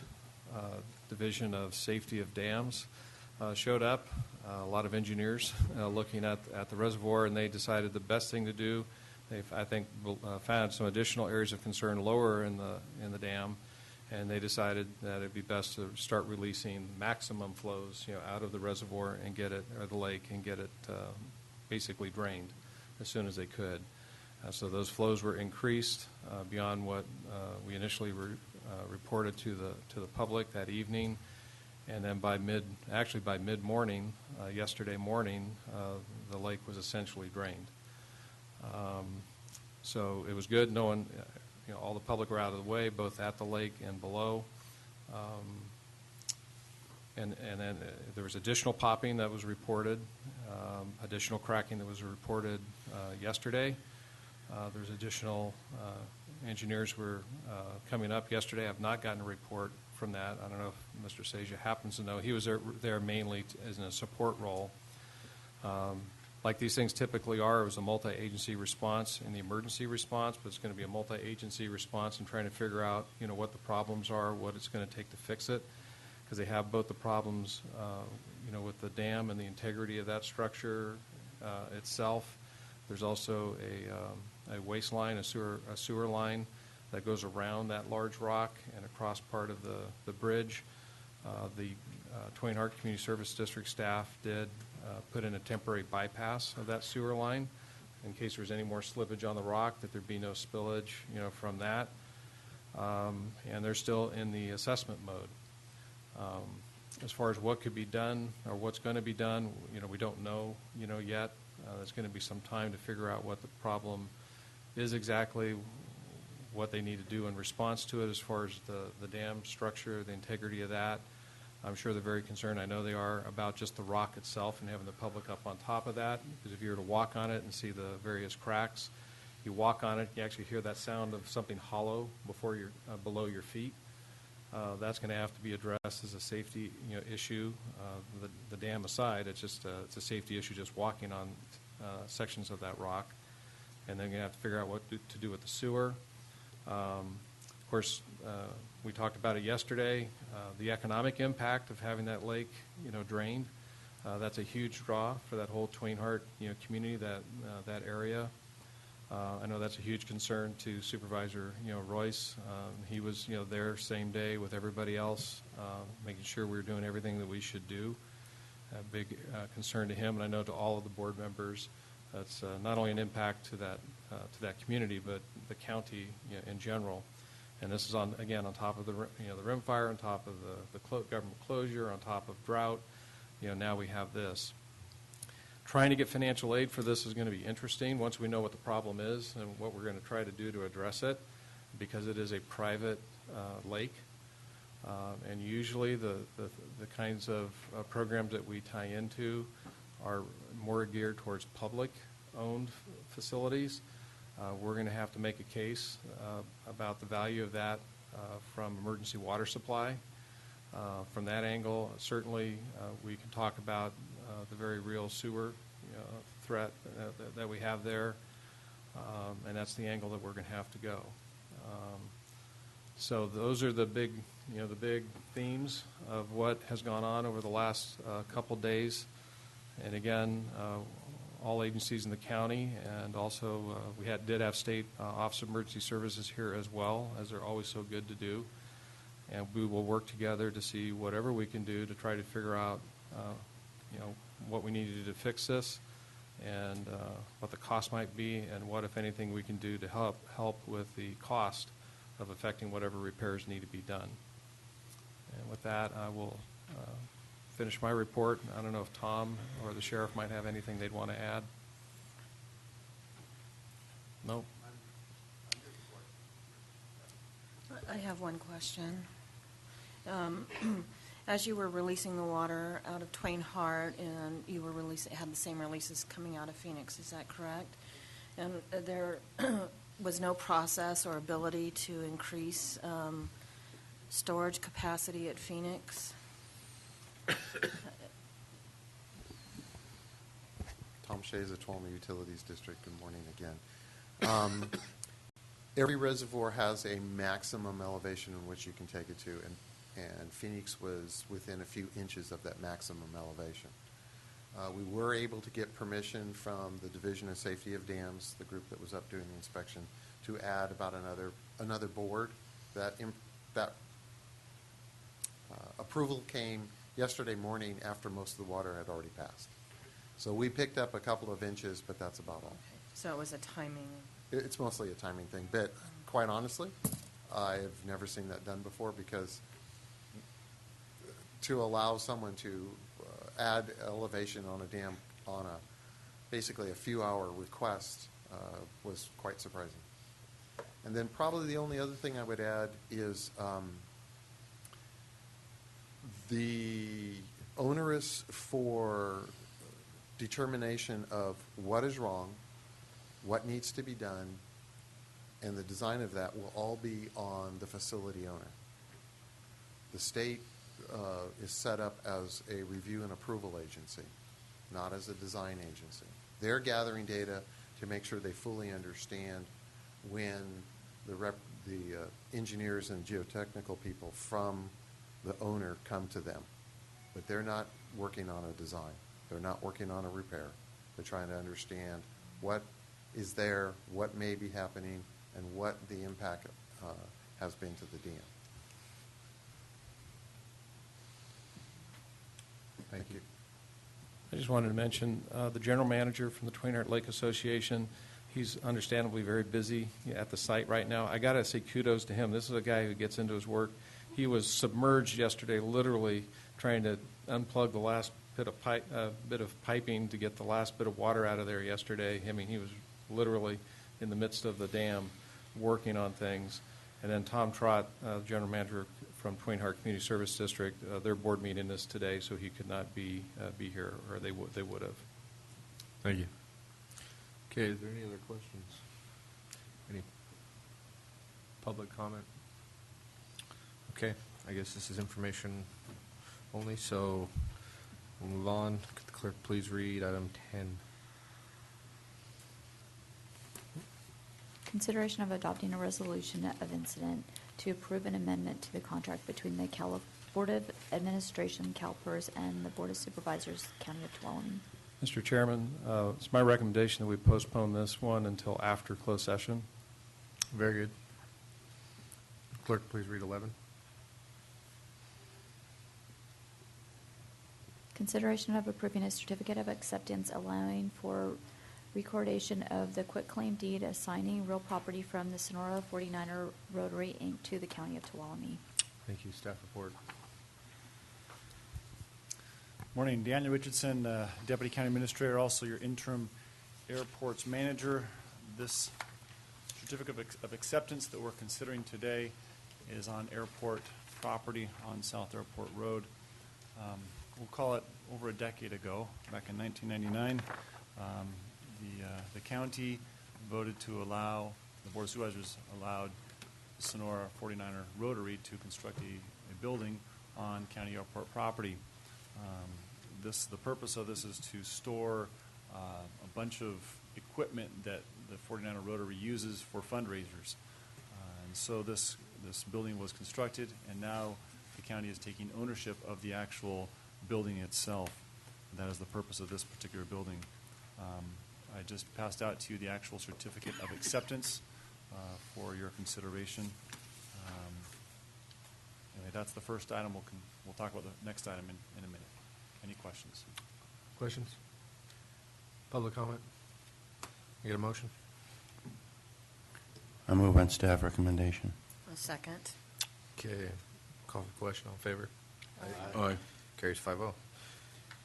[SPEAKER 12] Division of Safety of Dams showed up, a lot of engineers looking at the reservoir, and they decided the best thing to do, they've, I think, found some additional areas of concern lower in the dam, and they decided that it'd be best to start releasing maximum flows, out of the reservoir and get it, or the lake, and get it basically drained as soon as they could. So those flows were increased beyond what we initially reported to the public that evening, and then by mid-morning, yesterday morning, the lake was essentially drained. So it was good. No one, all the public were out of the way, both at the lake and below. And then there was additional popping that was reported, additional cracking that was reported yesterday. There's additional engineers were coming up yesterday. I've not gotten a report from that. I don't know if Mr. Seja happens to know. He was there mainly as in a support role. Like these things typically are, it was a multi-agency response in the emergency response, but it's going to be a multi-agency response in trying to figure out, what the problems are, what it's going to take to fix it, because they have both the problems, with the dam and the integrity of that structure itself. There's also a waste line, a sewer line that goes around that large rock and across part of the bridge. The Twain Harte Community Service District staff did put in a temporary bypass of that sewer line in case there's any more slippage on the rock, that there'd be no spillage, from that. And they're still in the assessment mode. As far as what could be done or what's going to be done, we don't know, yet. There's going to be some time to figure out what the problem is exactly, what they need to do in response to it as far as the dam structure, the integrity of that. I'm sure they're very concerned, I know they are, about just the rock itself and having the public up on top of that, because if you were to walk on it and see the various cracks, you walk on it, you actually hear that sound of something hollow before below your feet. That's going to have to be addressed as a safety issue. The dam aside, it's a safety issue just walking on sections of that rock. And then you're going to have to figure out what to do with the sewer. Of course, we talked about it yesterday, the economic impact of having that lake drained. That's a huge draw for that whole Twain Harte community, that area. I know that's a huge concern to Supervisor Royce. He was there same day with everybody else, making sure we were doing everything that we should do. A big concern to him, and I know to all of the board members. That's not only an impact to that community, but the county in general. And this is on top of the rim fire, on top of the government closure, on top of drought. Now we have this. Trying to get financial aid for this is going to be interesting once we know what the problem is and what we're going to try to do to address it, because it is a private lake. And usually the kinds of programs that we tie into are more geared towards public-owned facilities. We're going to have to make a case about the value of that from emergency water supply. From that angle, certainly we can talk about the very real sewer threat that we have there, and that's the angle that we're going to have to go. So those are the big themes of what has gone on over the last couple days. And again, all agencies in the county, and also we did have State Office of Emergency Services here as well, as they're always so good to do. And we will work together to see whatever we can do to try to figure out, what we need to do to fix this, and what the cost might be, and what, if anything, we can do to help with the cost of effecting whatever repairs need to be done. And with that, I will finish my report. I don't know if Tom or the sheriff might have anything they'd want to add. No?
[SPEAKER 20] I have one question. As you were releasing the water out of Twain Harte, and you were had the same releases coming out of Phoenix, is that correct? And there was no process or ability to increase storage capacity at Phoenix?
[SPEAKER 18] Tom Shays of Tuolumne Utilities District. Good morning again. Every reservoir has a maximum elevation in which you can take it to, and Phoenix was within a few inches of that maximum elevation. We were able to get permission from the Division of Safety of Dams, the group that was up doing the inspection, to add about another board. That approval came yesterday morning after most of the water had already passed. So we picked up a couple of inches, but that's about all.
[SPEAKER 20] So it was a timing.
[SPEAKER 18] It's mostly a timing thing, but quite honestly, I've never seen that done before, because to allow someone to add elevation on a dam on basically a few-hour request was quite surprising. And then probably the only other thing I would add is the onerous for determination of what is wrong, what needs to be done, and the design of that will all be on the facility owner. The state is set up as a review and approval agency, not as a design agency. They're gathering data to make sure they fully understand when the engineers and geotechnical people from the owner come to them. But they're not working on a design. They're not working on a repair. They're trying to understand what is there, what may be happening, and what the impact has been to the dam.
[SPEAKER 1] Thank you.
[SPEAKER 12] I just wanted to mention the general manager from the Twain Harte Lake Association. He's understandably very busy at the site right now. I got to say kudos to him. This is a guy who gets into his work. He was submerged yesterday, literally trying to unplug the last bit of piping to get the last bit of water out of there yesterday. I mean, he was literally in the midst of the dam working on things. And then Tom Trott, general manager from Twain Harte Community Service District, their board meeting is today, so he could not be here, or they would have.
[SPEAKER 1] Thank you. Okay, is there any other questions? Any public comment? Okay, I guess this is information only, so we'll move on. Could the clerk please read item 10?
[SPEAKER 13] Consideration of adopting a resolution of incident to approve an amendment to the contract between the Board of Administration, CalPERS, and the Board of Supervisors, County of Tuolumne.
[SPEAKER 12] Mr. Chairman, it's my recommendation that we postpone this one until after closed session.
[SPEAKER 1] Very good. Clerk, please read 11.
[SPEAKER 13] Consideration of approving a certificate of acceptance allowing for recordation of the quitclaim deed assigning real property from the Sonora 49er Rotary, Inc. to the County of Tuolumne.
[SPEAKER 1] Thank you. Staff report.
[SPEAKER 19] Morning, Daniel Richardson, Deputy County Administrator, also your interim airports manager. This certificate of acceptance that we're considering today is on airport property on South Airport Road. We'll call it over a decade ago, back in 1999. The county voted to allow, the Board of Supervisors allowed the Sonora 49er Rotary to construct a building on county airport property. The purpose of this is to store a bunch of equipment that the 49er Rotary uses for fundraisers. And so this building was constructed, and now the county is taking ownership of the actual building itself. That is the purpose of this particular building. I just passed out to you the actual certificate of acceptance for your consideration. Anyway, that's the first item. We'll talk about the next item in a minute. Any questions?
[SPEAKER 1] Questions? Public comment? You get a motion?
[SPEAKER 2] I move on staff recommendation.
[SPEAKER 20] A second.
[SPEAKER 1] Okay. Call for question. All in favor?
[SPEAKER 14] Aye. Aye.
[SPEAKER 1] Carries 5-0.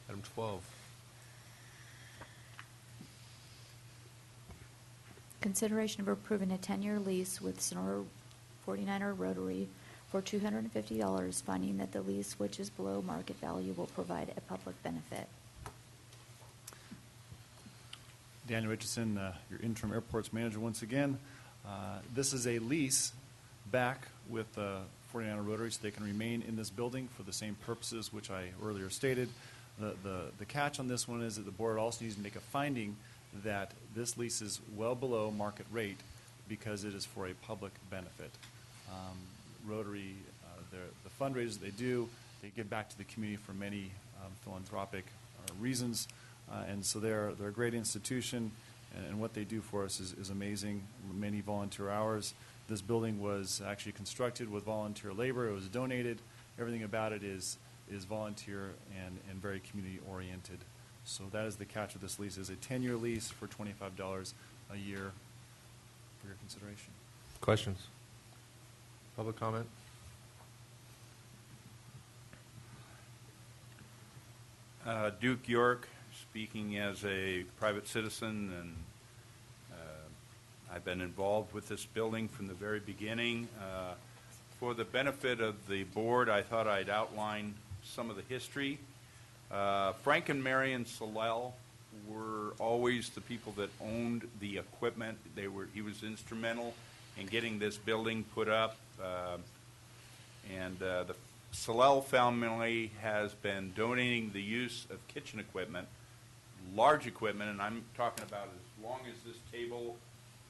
[SPEAKER 1] Item 12.
[SPEAKER 13] Consideration of approving a 10-year lease with Sonora 49er Rotary for $250, finding that the lease, which is below market value, will provide a public benefit.
[SPEAKER 19] Daniel Richardson, your interim airports manager once again. This is a lease back with the 49er Rotary, so they can remain in this building for the same purposes which I earlier stated.
[SPEAKER 21] The catch on this one is that the board also needs to make a finding that this lease is well below market rate because it is for a public benefit. Rotary, the fundraisers they do, they give back to the community for many philanthropic reasons, and so they're a great institution, and what they do for us is amazing. Many volunteer hours. This building was actually constructed with volunteer labor. It was donated. Everything about it is volunteer and very community oriented. So that is the catch of this lease. It's a 10-year lease for $25 a year for your consideration.
[SPEAKER 1] Questions? Public comment?
[SPEAKER 22] Duke York, speaking as a private citizen, and I've been involved with this building from the very beginning. For the benefit of the board, I thought I'd outline some of the history. Frank and Marion Solel were always the people that owned the equipment. He was instrumental in getting this building put up. The Solel family has been donating the use of kitchen equipment, large equipment, and I'm talking about as long as this table,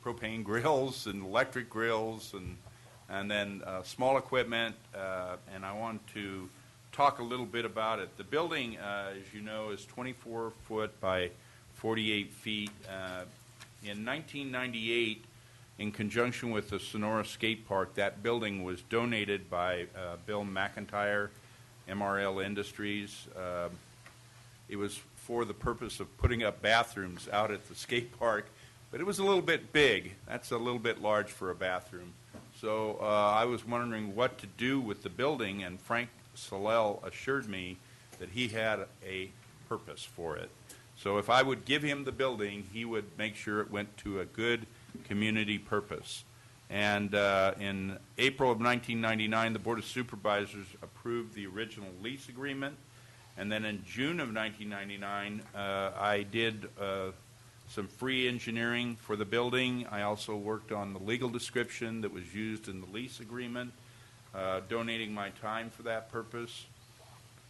[SPEAKER 22] propane grills and electric grills, and then small equipment, and I want to talk a little bit about it. The building, as you know, is 24 foot by 48 feet. In 1998, in conjunction with the Sonora Skate Park, that building was donated by Bill McIntyre, MRL Industries. It was for the purpose of putting up bathrooms out at the skate park, but it was a little bit big. That's a little bit large for a bathroom. So I was wondering what to do with the building, and Frank Solel assured me that he had a purpose for it. So if I would give him the building, he would make sure it went to a good community purpose. And in April of 1999, the Board of Supervisors approved the original lease agreement. And then in June of 1999, I did some free engineering for the building. I also worked on the legal description that was used in the lease agreement, donating my time for that purpose.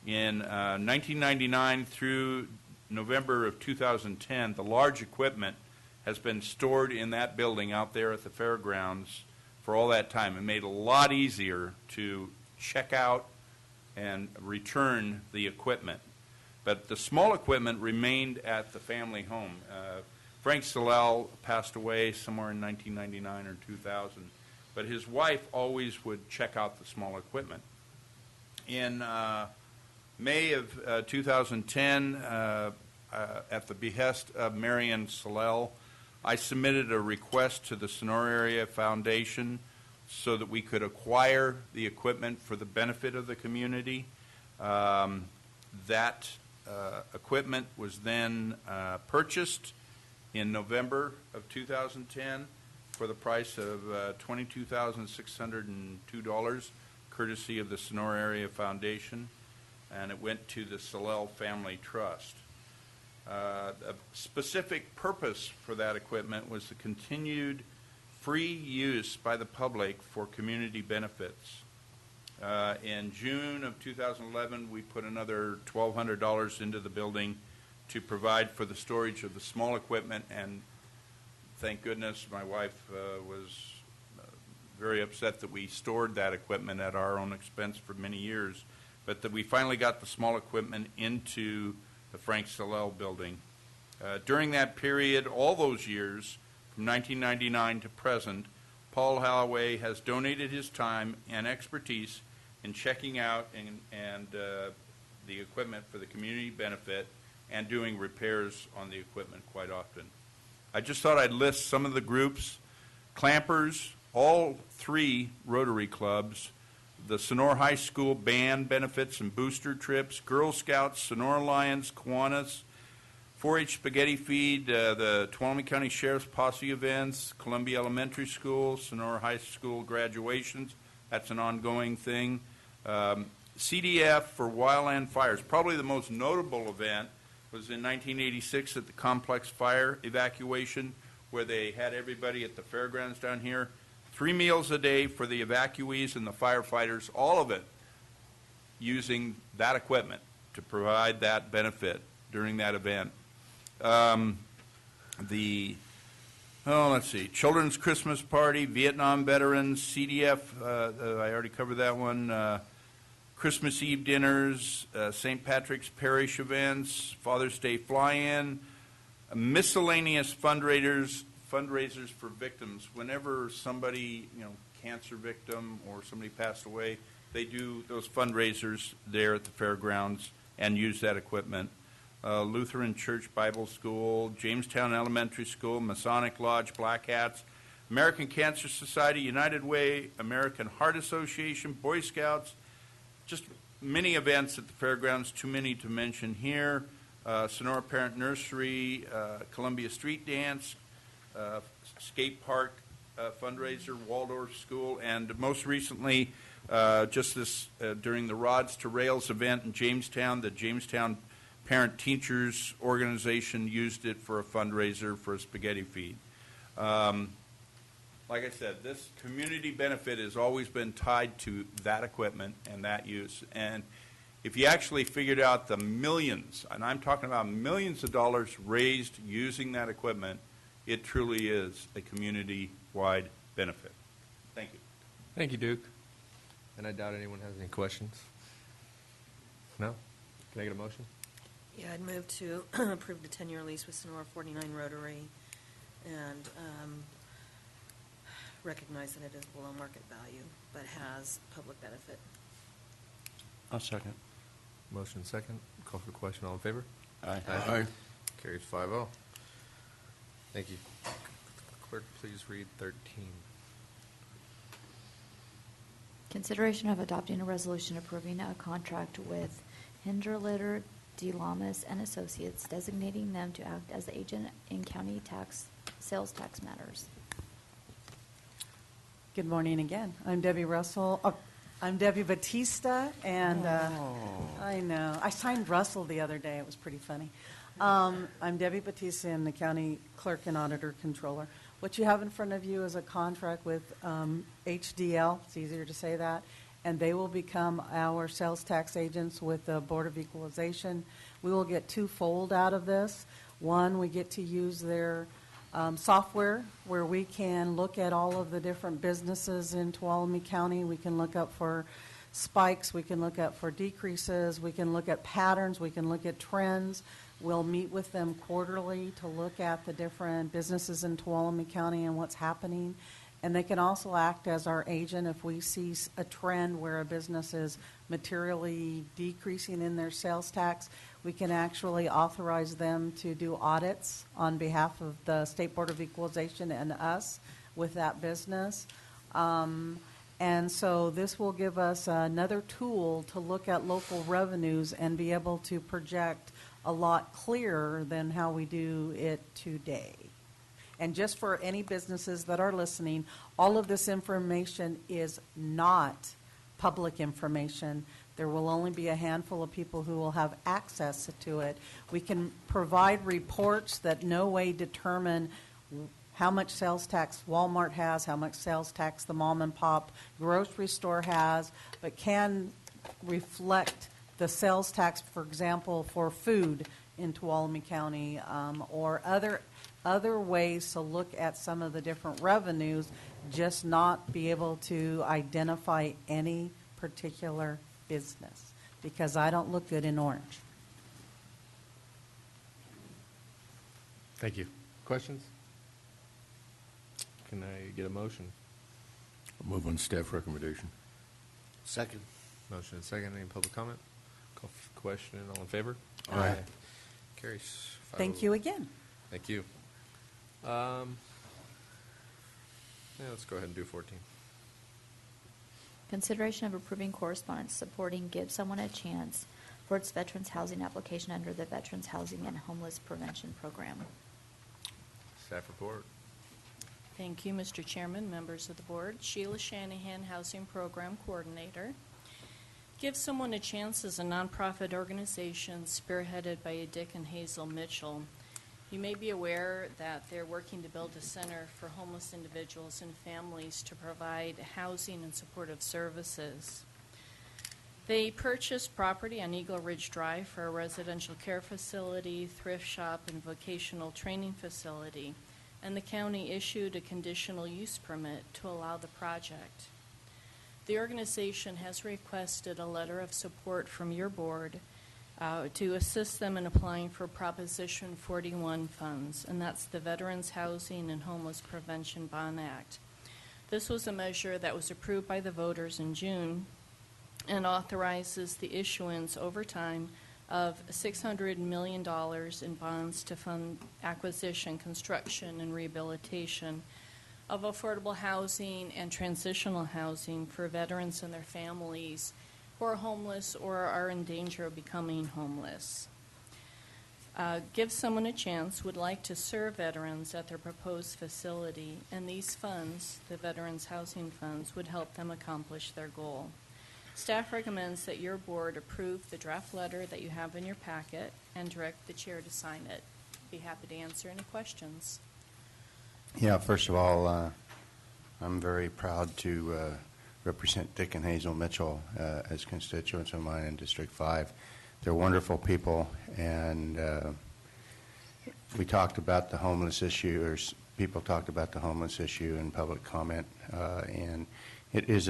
[SPEAKER 22] In 1999 through November of 2010, the large equipment has been stored in that building out there at the fairgrounds for all that time. It made it a lot easier to check out and return the equipment. But the small equipment remained at the family home. Frank Solel passed away somewhere in 1999 or 2000, but his wife always would check out the small equipment. In May of 2010, at the behest of Marion Solel, I submitted a request to the Sonora Area Foundation so that we could acquire the equipment for the benefit of the community. That equipment was then purchased in November of 2010 for the price of $22,602, courtesy of the Sonora Area Foundation, and it went to the Solel Family Trust. A specific purpose for that equipment was the continued free use by the public for community benefits. In June of 2011, we put another $1,200 into the building to provide for the storage of the small equipment, and thank goodness my wife was very upset that we stored that equipment at our own expense for many years, but that we finally got the small equipment into the Frank Solel building. During that period, all those years, from 1999 to present, Paul Holloway has donated his time and expertise in checking out and the equipment for the community benefit and doing repairs on the equipment quite often. I just thought I'd list some of the groups. Clampers, all three Rotary clubs, the Sonora High School band benefits and booster trips, Girl Scouts, Sonora Lions, Kiwanis, 4-H Spaghetti Feed, the Tuolumne County Sheriff's Posse events, Columbia Elementary School, Sonora High School graduations. That's an ongoing thing. CDF for wildland fires. Probably the most notable event was in 1986 at the complex fire evacuation, where they had everybody at the fairgrounds down here. 3 meals a day for the evacuees and the firefighters, all of it using that equipment. to provide that benefit during that event. Let's see, Children's Christmas Party, Vietnam Veterans, CDF, I already covered that one, Christmas Eve dinners, St. Patrick's Parish events, Father's Day fly-in, miscellaneous fundraisers for victims. Whenever somebody, cancer victim or somebody passed away, they do those fundraisers there at the fairgrounds and use that equipment. Lutheran Church Bible School, Jamestown Elementary School, Masonic Lodge, Black Hats, American Cancer Society, United Way, American Heart Association, Boy Scouts, just many events at the fairgrounds, too many to mention here. Sonora Parent Nursery, Columbia Street Dance, Skate Park fundraiser, Waldorf School, and most recently, during the Rods to Rails event in Jamestown, the Jamestown Parent Teachers Organization used it for a fundraiser for a spaghetti feed. Like I said, this community benefit has always been tied to that equipment and that use. And if you actually figured out the millions, and I'm talking about millions of dollars raised using that equipment, it truly is a community-wide benefit. Thank you.
[SPEAKER 1] Thank you, Duke. And I doubt anyone has any questions. No? Can I get a motion?
[SPEAKER 20] Yeah, I'd move to approve the 10-year lease with Sonora 49 Rotary and recognize that it is below market value, but has public benefit.
[SPEAKER 2] I'll second.
[SPEAKER 1] Motion second. Call for the question. All in favor?
[SPEAKER 2] Aye.
[SPEAKER 14] Aye.
[SPEAKER 1] Carries 5-0. Thank you. Clerk, please read 13.
[SPEAKER 13] Consideration of adopting a resolution approving a contract with Hinderlitter D. Lamas and Associates, designating them to act as agent in county sales tax matters.
[SPEAKER 11] Good morning again. I'm Debbie Russell. I'm Debbie Batista, and I know. I signed Russell the other day. It was pretty funny. I'm Debbie Batista, and the county clerk and auditor controller. What you have in front of you is a contract with HDL. It's easier to say that. And they will become our sales tax agents with the Board of Equalization. We will get twofold out of this. One, we get to use their software where we can look at all of the different businesses in Tuolumne County. We can look up for spikes. We can look up for decreases. We can look at patterns. We can look at trends. We'll meet with them quarterly to look at the different businesses in Tuolumne County and what's happening. And they can also act as our agent if we see a trend where a business is materially decreasing in their sales tax. We can actually authorize them to do audits on behalf of the State Board of Equalization and us with that business. And so this will give us another tool to look at local revenues and be able to project a lot clearer than how we do it today. And just for any businesses that are listening, all of this information is not public information. There will only be a handful of people who will have access to it. We can provide reports that no way determine how much sales tax Walmart has, how much sales tax the mom and pop grocery store has, but can reflect the sales tax, for example, for food in Tuolumne County, or other ways to look at some of the different revenues, just not be able to identify any particular business, because I don't look good in orange.
[SPEAKER 1] Thank you. Questions? Can I get a motion?
[SPEAKER 14] I'll move on staff recommendation.
[SPEAKER 17] Second.
[SPEAKER 1] Motion and second. Any public comment? Call for the question. All in favor?
[SPEAKER 11] Aye.
[SPEAKER 1] Carries 5-0.
[SPEAKER 11] Thank you again.
[SPEAKER 1] Thank you. Let's go ahead and do 14.
[SPEAKER 13] Consideration of approving correspondence supporting Give Someone a Chance for its veterans housing application under the Veterans Housing and Homeless Prevention Program.
[SPEAKER 1] Staff report.
[SPEAKER 4] Thank you, Mr. Chairman, members of the board. Sheila Shanahan, Housing Program Coordinator. Give Someone a Chance is a nonprofit organization spearheaded by Dick and Hazel Mitchell. You may be aware that they're working to build a center for homeless individuals and families to provide housing and supportive services. They purchased property on Eagle Ridge Drive for a residential care facility, thrift shop, and vocational training facility, and the county issued a conditional use permit to allow the project. The organization has requested a letter of support from your board to assist them in applying for Proposition 41 funds, and that's the Veterans Housing and Homeless Prevention Bond Act. This was a measure that was approved by the voters in June and authorizes the issuance over time of $600 million in bonds to fund acquisition, construction, and rehabilitation of affordable housing and transitional housing for veterans and their families who are homeless or are in danger of becoming homeless. Give Someone a Chance would like to serve veterans at their proposed facility, and these funds, the Veterans Housing Funds, would help them accomplish their goal. Staff recommends that your board approve the draft letter that you have in your packet and direct the chair to sign it. Be happy to answer any questions.
[SPEAKER 2] Yeah, first of all, I'm very proud to represent Dick and Hazel Mitchell as constituents of mine in District 5. They're wonderful people, and we talked about the homeless issue, or people talked about the homeless issue in public comment, and it is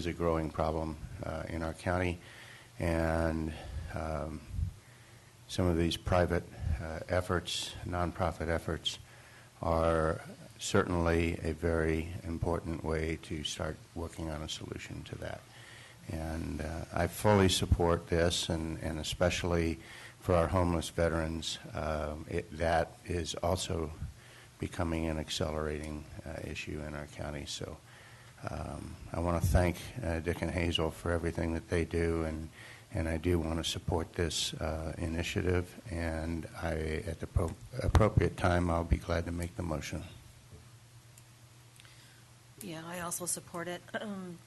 [SPEAKER 2] a growing problem in our county, and some of these private efforts, nonprofit efforts, are certainly a very important way to start working on a solution to that. And I fully support this, and especially for our homeless veterans, that is also becoming an accelerating issue in our county. So I want to thank Dick and Hazel for everything that they do, and I do want to support this initiative, and at the appropriate time, I'll be glad to make the motion.
[SPEAKER 20] Yeah, I also support it.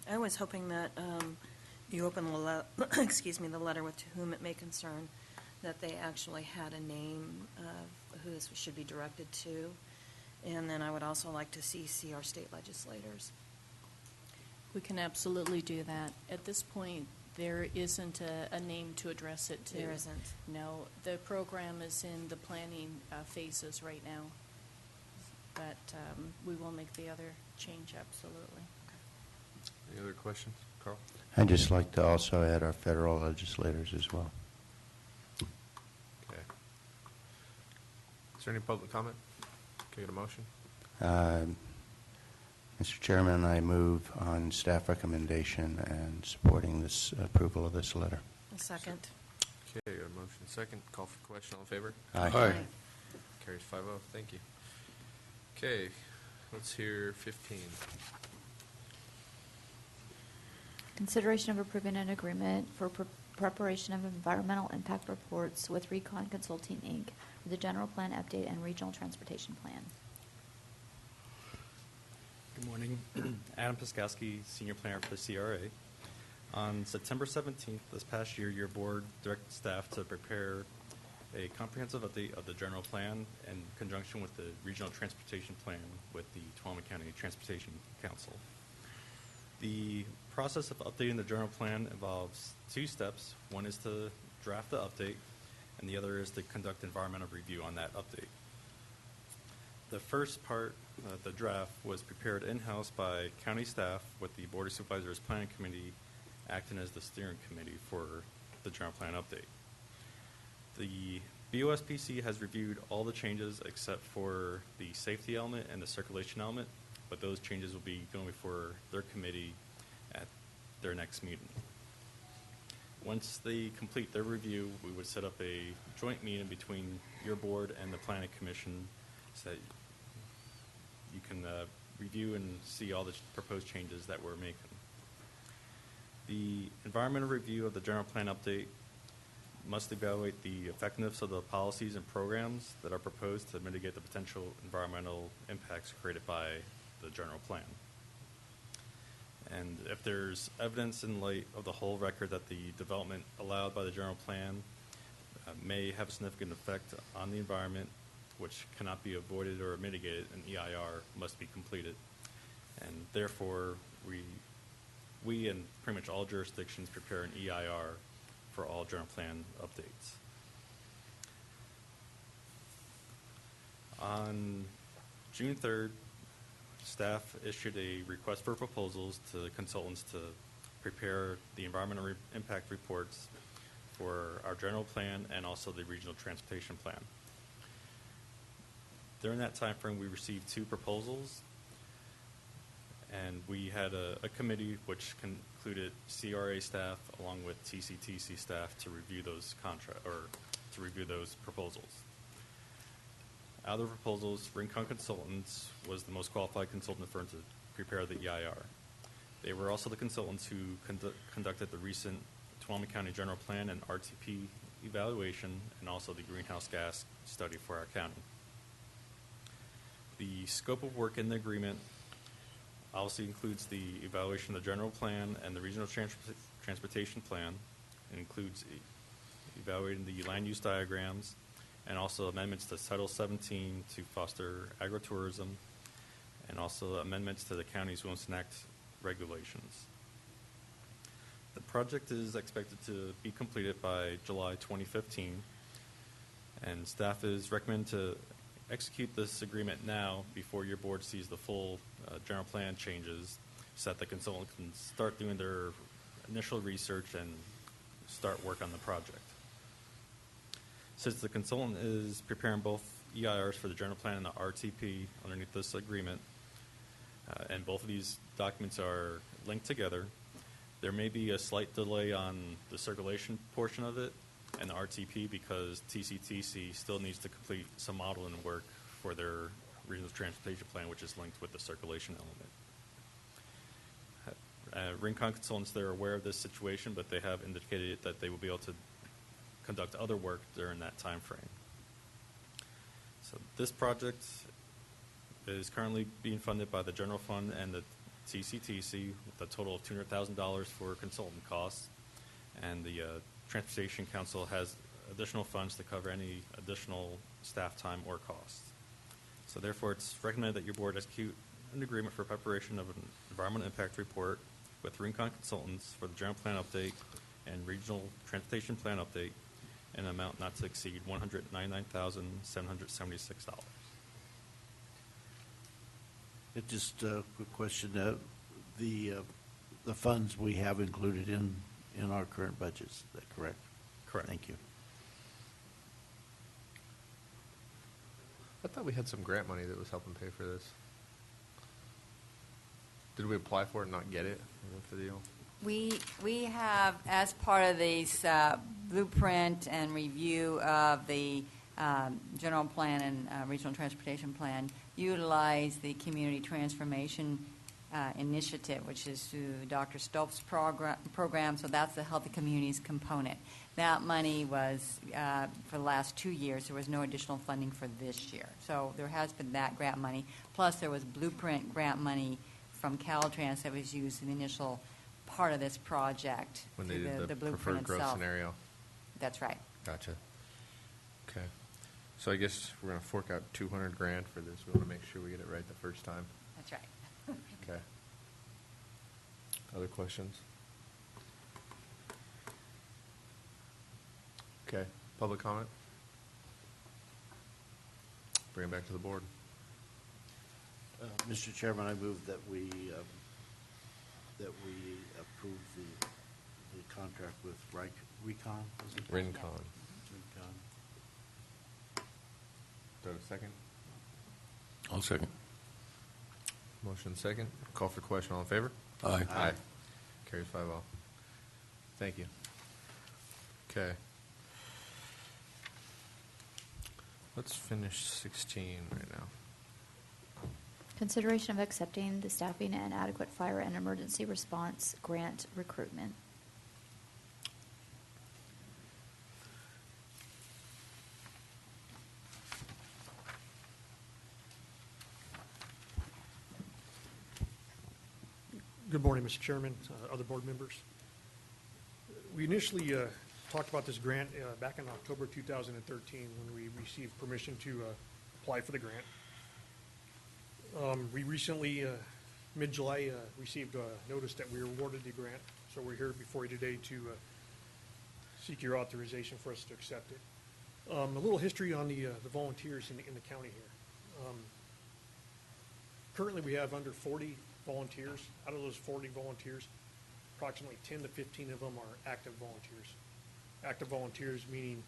[SPEAKER 20] I was hoping that you open the the letter with to whom it may concern, that they actually had a name of who this should be directed to, and then I would also like to CC our state legislators.
[SPEAKER 4] We can absolutely do that. At this point, there isn't a name to address it to.
[SPEAKER 20] There isn't.
[SPEAKER 4] No, the program is in the planning phases right now, but we will make the other change, absolutely.
[SPEAKER 1] Any other questions? Carl?
[SPEAKER 2] I'd just like to also add our federal legislators as well.
[SPEAKER 1] Okay. Is there any public comment? Can I get a motion?
[SPEAKER 2] Mr. Chairman, I move on staff recommendation and supporting this approval of this letter.
[SPEAKER 20] A second.
[SPEAKER 1] Okay, a motion second. Call for the question. All in favor?
[SPEAKER 2] Aye.
[SPEAKER 20] Aye.
[SPEAKER 1] Carries 5-0. Thank you. Okay, let's hear 15.
[SPEAKER 13] Consideration of approving an agreement for preparation of environmental impact reports with Recon Consulting, Inc. for the general plan update and regional transportation plan.
[SPEAKER 5] Good morning. Adam Piskowski, Senior Planner for the CRA. On September 17th this past year, your board directed staff to prepare a comprehensive update of the general plan in conjunction with the regional transportation plan with the Tuolumne County Transportation Council. The process of updating the general plan involves two steps. One is to draft the update, and the other is to conduct environmental review on that update. The first part, the draft, was prepared in-house by county staff with the Board of Supervisors Planning Committee acting as the steering committee for the general plan update. The BOSPC has reviewed all the changes except for the safety element and the circulation element, but those changes will be going before their committee at their next meeting. Once they complete their review, we would set up a joint meeting between your board and the Planning Commission so that you can review and see all the proposed changes that we're making. The environmental review of the general plan update must evaluate the effectiveness of the policies and programs that are proposed to mitigate the potential environmental impacts created by the general plan. And if there's evidence in light of the whole record that the development allowed by the general plan may have a significant effect on the environment, which cannot be avoided or mitigated, an EIR must be completed. And therefore, we we and pretty much all jurisdictions prepare an EIR for all general plan updates. On June 3rd, staff issued a request for proposals to consultants to prepare the environmental impact reports for our general plan and also the regional transportation plan. During that time frame, we received 2 proposals, and we had a committee which included CRA staff along with TCTC staff to review those proposals. Out of the proposals, Rincon Consultants was the most qualified consultant firm to prepare the EIR. They were also the consultants who conducted the recent Tuolumne County General Plan and RTP evaluation, and also the greenhouse gas study for our county. The scope of work in the agreement obviously includes the evaluation of the general plan and the regional transportation plan. It includes evaluating the land use diagrams and also amendments to Title 17 to foster agritourism, and also amendments to the county's Williamson Act regulations. The project is expected to be completed by July 2015, and staff is recommended to execute this agreement now before your board sees the full general plan changes, so that the consultant can start doing their initial research and start work on the project. Since the consultant is preparing both EIRs for the general plan and the RTP underneath this agreement, and both of these documents are linked together, there may be a slight delay on the circulation portion of it and the RTP because TCTC still needs to complete some modeling work for their regional transportation plan, which is linked with the circulation element. Rincon Consultants, they're aware of this situation, but they have indicated that they will be able to conduct other work during that time frame. So this project is currently being funded by the general fund and the TCTC with a total of $200,000 for consultant costs, and the Transportation Council has additional funds to cover any additional staff time or costs. So therefore, it's recommended that your board execute an agreement for preparation of an environmental impact report with Rincon Consultants for the general plan update and regional transportation plan update in an amount not to exceed $199,776.
[SPEAKER 17] Just a quick question. The funds we have included in our current budgets, is that correct?
[SPEAKER 5] Correct.
[SPEAKER 17] Thank you.
[SPEAKER 1] I thought we had some grant money that was helping pay for this. Did we apply for it and not get it? What's the deal?
[SPEAKER 6] We have, as part of this blueprint and review of the general plan and regional transportation plan, utilize the community transformation initiative, which is through Dr. Stolp's program. So that's the Healthy Communities component. That money was for the last 2 years. There was no additional funding for this year. So there has been that grant money. Plus there was blueprint grant money from Caltrans that was used in the initial part of this project.
[SPEAKER 1] When they did the
[SPEAKER 6] blueprint
[SPEAKER 1] preferred growth
[SPEAKER 6] itself.
[SPEAKER 1] scenario.
[SPEAKER 6] That's right.
[SPEAKER 1] Gotcha. Okay. So I guess we're going to fork out $200,000 for this. We want to make sure we get it right the first time.
[SPEAKER 6] That's right.
[SPEAKER 1] Okay. Other questions? Okay. Public comment? Bring it back to the board.
[SPEAKER 17] Mr. Chairman, I move that we approve the contract with Recon. Was it?
[SPEAKER 1] Rincon.
[SPEAKER 17] Rincon.
[SPEAKER 1] Do I have a second?
[SPEAKER 14] I'll second.
[SPEAKER 1] Motion second. Call for question. All in favor?
[SPEAKER 14] Aye.
[SPEAKER 1] Aye. Carries 5-0. Thank you. Okay. Let's finish 16 right now.
[SPEAKER 13] Consideration of accepting the staffing and adequate fire and emergency response grant recruitment.
[SPEAKER 8] Good morning, Mr. Chairman, other board members. We initially talked about this grant back in October 2013 when we received permission to apply for the grant. We recently mid-July, received a notice that we were awarded the grant, so we're here before you today to seek your authorization for us to accept it. A little history on the volunteers in the county here. Currently, we have under 40 volunteers. Out of those 40 volunteers, approximately 10 to 15 of them are active volunteers. Active volunteers meaning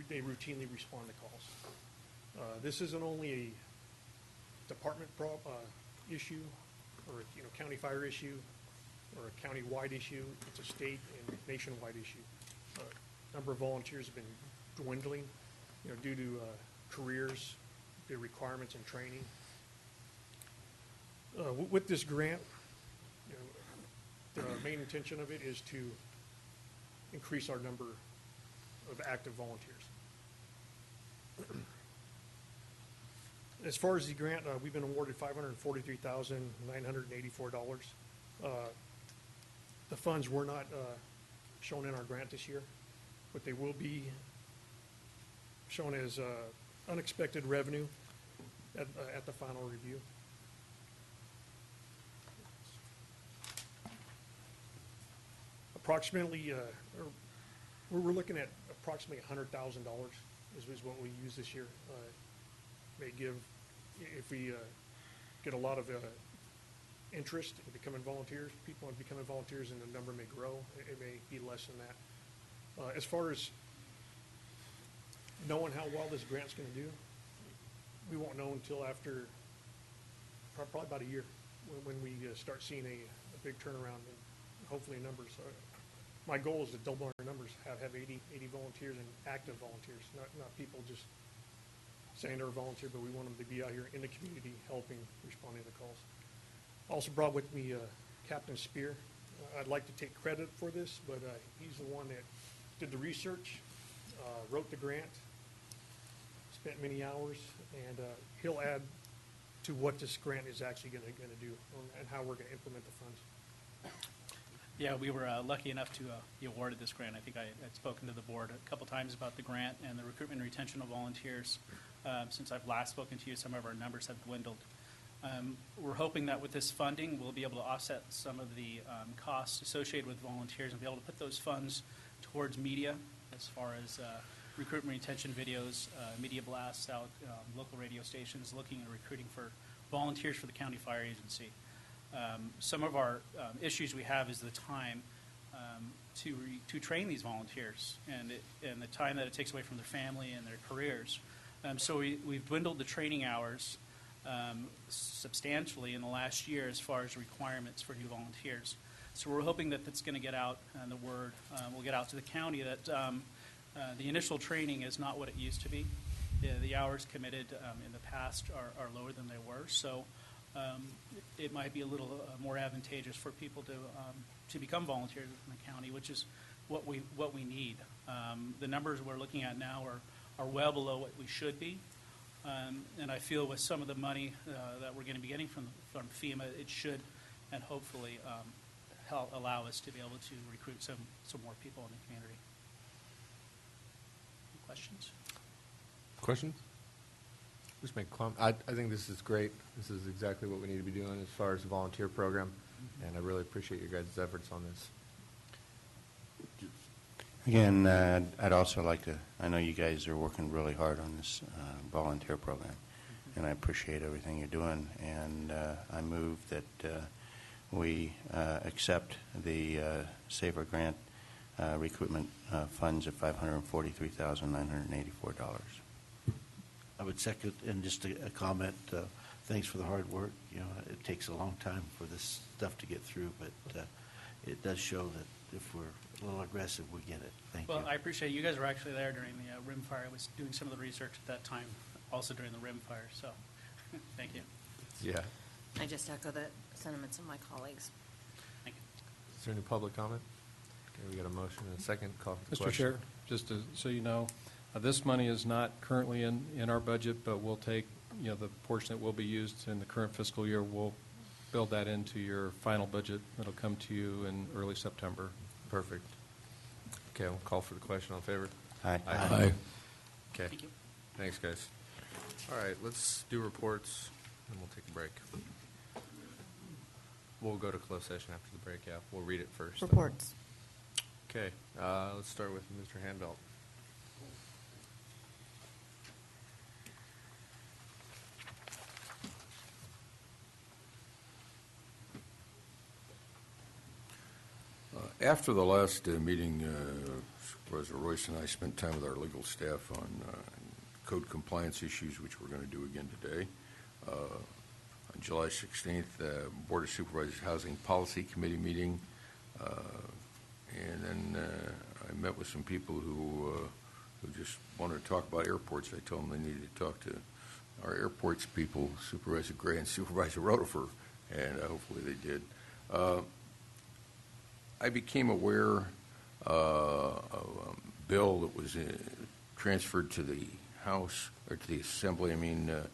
[SPEAKER 8] they routinely respond to calls. This isn't only a department issue or county fire issue or a county-wide issue. It's a state and nationwide issue. Number of volunteers have been dwindling, due to careers, the requirements and training. With this grant, the main intention of it is to increase our number of active volunteers. As far as the grant, we've been awarded $543,984. The funds were not shown in our grant this year, but they will be shown as unexpected revenue at the final review. Approximately, we're looking at approximately $100,000 is what we use this year. May give, if we get a lot of interest in becoming volunteers, people in becoming volunteers, and the number may grow. It may be less than that. As far as knowing how well this grant's going to do, we won't know until after probably about a year when we start seeing a big turnaround and hopefully numbers. My goal is to double our numbers, have 80 volunteers and active volunteers, not people just saying they're a volunteer, but we want them to be out here in the community helping, responding to calls. Also brought with me Captain Spear. I'd like to take credit for this, but he's the one that did the research, wrote the grant, spent many hours, and he'll add to what this grant is actually going to do and how we're going to implement the funds.
[SPEAKER 7] Yeah, we were lucky enough to be awarded this grant. I think I had spoken to the board a couple times about the grant and the recruitment and retention of volunteers. Since I've last spoken to you, some of our numbers have dwindled. We're hoping that with this funding, we'll be able to offset some of the costs associated with volunteers and be able to put those funds towards media as far as recruitment retention videos, media blasts out, local radio stations looking and recruiting for volunteers for the county fire agency. Some of our issues we have is the time to train these volunteers and the time that it takes away from their family and their careers. So we've dwindled the training hours substantially in the last year as far as requirements for new volunteers. So we're hoping that that's going to get out, and the word will get out to the county that the initial training is not what it used to be. The hours committed in the past are lower than they were. So it might be a little more advantageous for people to become volunteers in the county, which is what we need. The numbers we're looking at now are well below what we should be, and I feel with some of the money that we're going to be getting from FEMA, it should and hopefully help allow us to be able to recruit some more people in the community. Any questions?
[SPEAKER 1] Questions? Just make a comment. I think this is great. This is exactly what we need to be doing as far as the volunteer program, and I really appreciate your guys' efforts on this.
[SPEAKER 2] Again, I'd also like to, I know you guys are working really hard on this volunteer program, and I appreciate everything you're doing, and I move that we accept the SAVER grant recruitment funds of $543,984.
[SPEAKER 17] I would second, and just a comment, thanks for the hard work. It takes a long time for this stuff to get through, but it does show that if we're a little aggressive, we get it. Thank you.
[SPEAKER 7] Well, I appreciate you guys were actually there during the rim fire. I was doing some of the research at that time, also during the rim fire, so thank you.
[SPEAKER 1] Yeah.
[SPEAKER 20] I just echo the sentiments of my colleagues.
[SPEAKER 7] Thank you.
[SPEAKER 1] Is there any public comment? Okay, we got a motion and a second. Call for the
[SPEAKER 12] Mr.
[SPEAKER 1] question.
[SPEAKER 12] Chair, just so you know, this money is not currently in our budget, but we'll take, the portion that will be used in the current fiscal year, we'll build that into your final budget. It'll come to you in early September.
[SPEAKER 1] Perfect. Okay, we'll call for the question. All in favor?
[SPEAKER 2] Aye.
[SPEAKER 1] Aye. Okay.
[SPEAKER 7] Thank you.
[SPEAKER 1] Thanks, guys. All right, let's do reports, and we'll take a break. We'll go to closed session after the break, yeah. We'll read it first.
[SPEAKER 13] Reports.
[SPEAKER 1] Okay, let's start with Mr. Handbelt.
[SPEAKER 14] After the last meeting, Supervisor Royce and I spent time with our legal staff on code compliance issues, which we're going to do again today. On July 16th, Board of Supervisors Housing Policy Committee meeting. And then I met with some people who just wanted to talk about airports. I told them they needed to talk to our airports people, Supervisor Gray and Supervisor Rotifer, and hopefully they did. I became aware of a bill that was transferred to the House, or to the Assembly, SB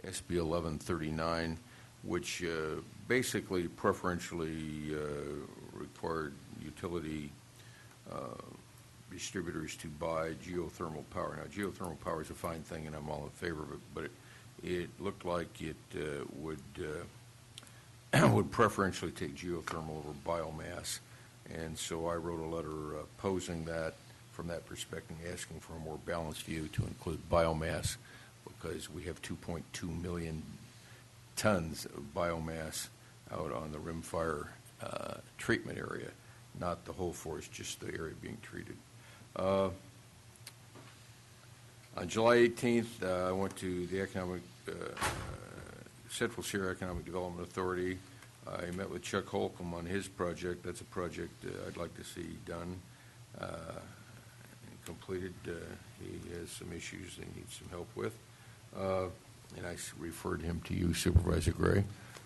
[SPEAKER 14] 1139, which basically preferentially required utility distributors to buy geothermal power. Now, geothermal power is a fine thing, and I'm all in favor of it, but it looked like it would preferentially take geothermal over biomass. And so I wrote a letter opposing that from that perspective, asking for a more balanced view to include biomass, because we have 2.2 million tons of biomass out on the rimfire treatment area, not the whole forest, just the area being treated. On July 18th, I went to the Central Sierra Economic Development Authority. I met with Chuck Holcomb on his project. That's a project I'd like to see done and completed. He has some issues that he needs some help with. And I referred him to you, Supervisor Gray.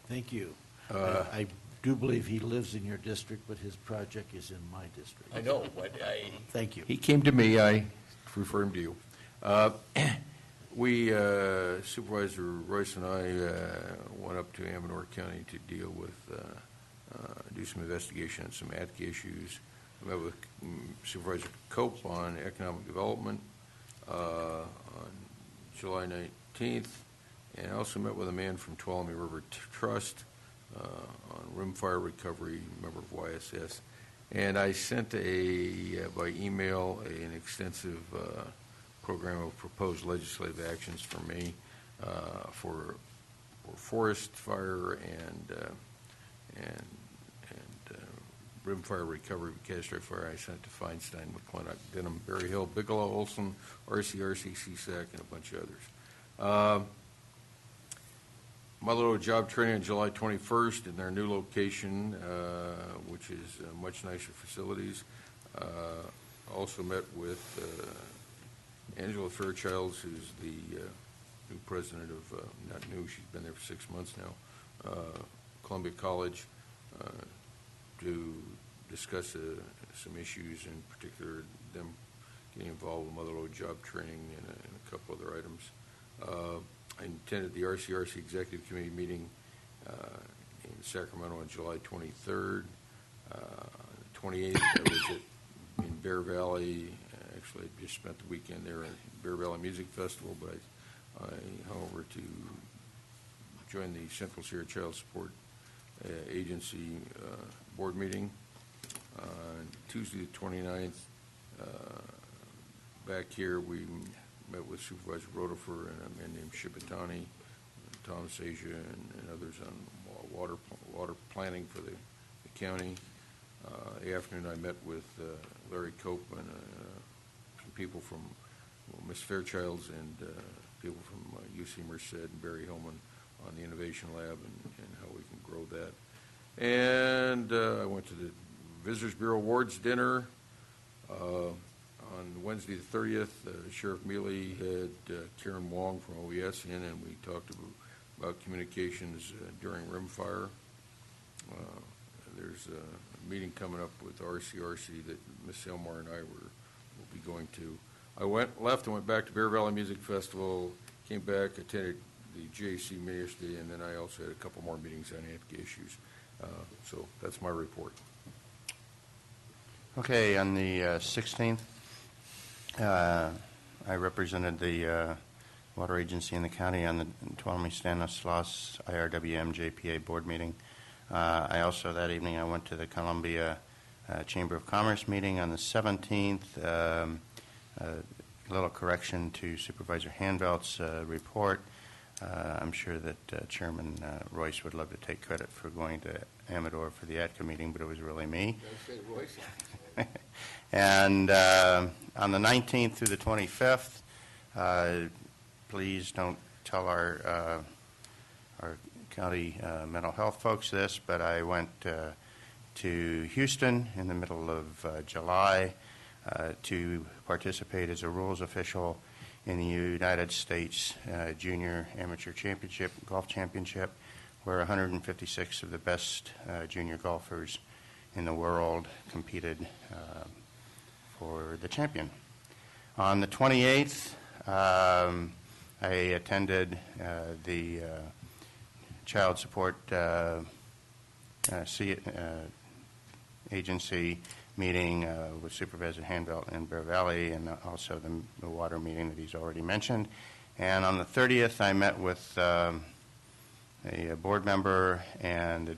[SPEAKER 17] Thank you. I do believe he lives in your district, but his project is in my district.
[SPEAKER 14] I know, but
[SPEAKER 17] Thank you.
[SPEAKER 14] He came to me. I refer him to you. We, Supervisor Royce and I, went up to Amador County to deal with, do some investigation on some ATCA issues. I met with Supervisor Cope on economic development on July 19th, and I also met with a man from Tuolumne River Trust on rimfire recovery, member of YSS. And I sent by email an extensive program of proposed legislative actions for me for forest fire and rimfire recovery, catastrophic fire. I sent to Feinstein, McClintock, Denham, Berry Hill, Bigelow, Olson, RCRC, CSAC, and a bunch of others. Mother Lode job training on July 21st in their new location, which is much nicer facilities. Also met with Angela Fairchilds, who's the new president of, not new, she's been there for 6 months now, Columbia College, to discuss some issues, in particular them getting involved with Mother Lode job training and a couple other items. I attended the RCRC Executive Committee meeting in Sacramento on July 23rd. 28th, I was in Bear Valley. Actually, I just spent the weekend there at Bear Valley Music Festival, but I went over to join the Central Sierra Child Support Agency board meeting. On Tuesday the 29th, back here, we met with Supervisor Rotifer and a man named Shibitani, Tom Sasia, and others on water planning for the county. The afternoon, I met with Larry Cope and some people from Ms. Fairchilds and people from UC Merced and Barry Hillman on the Innovation Lab and how we can grow that. And I went to the Visitors Bureau Awards dinner on Wednesday the 30th. Sheriff Mealy had Karen Wong from OES in, and we talked about communications during rimfire. There's a meeting coming up with RCRC that Ms. Elmore and I will be going to. I left and went back to Bear Valley Music Festival, came back, attended the JC Ministry, and then I also had a couple more meetings on APCA issues. So that's my report.
[SPEAKER 2] Okay, on the 16th, I represented the water agency in the county on the Tuolumne Stanislaus IRWM JPA board meeting. I also, that evening, I went to the Columbia Chamber of Commerce meeting on the 17th. A little correction to Supervisor Hanvelt's report. I'm sure that Chairman Royce would love to take credit for going to Amador for the ATCA meeting, but it was really me. And on the 19th through the 25th, please don't tell our county mental health folks this, but I went to Houston in the middle of July to participate as a rules official in the United States Junior Amateur Championship, Golf Championship, where 156 of the best junior golfers in the world competed for the champion. On the 28th, I attended the Child Support Agency meeting with Supervisor Hanvelt in Bear Valley, and also the water meeting that he's already mentioned. And on the 30th, I met with a board member and the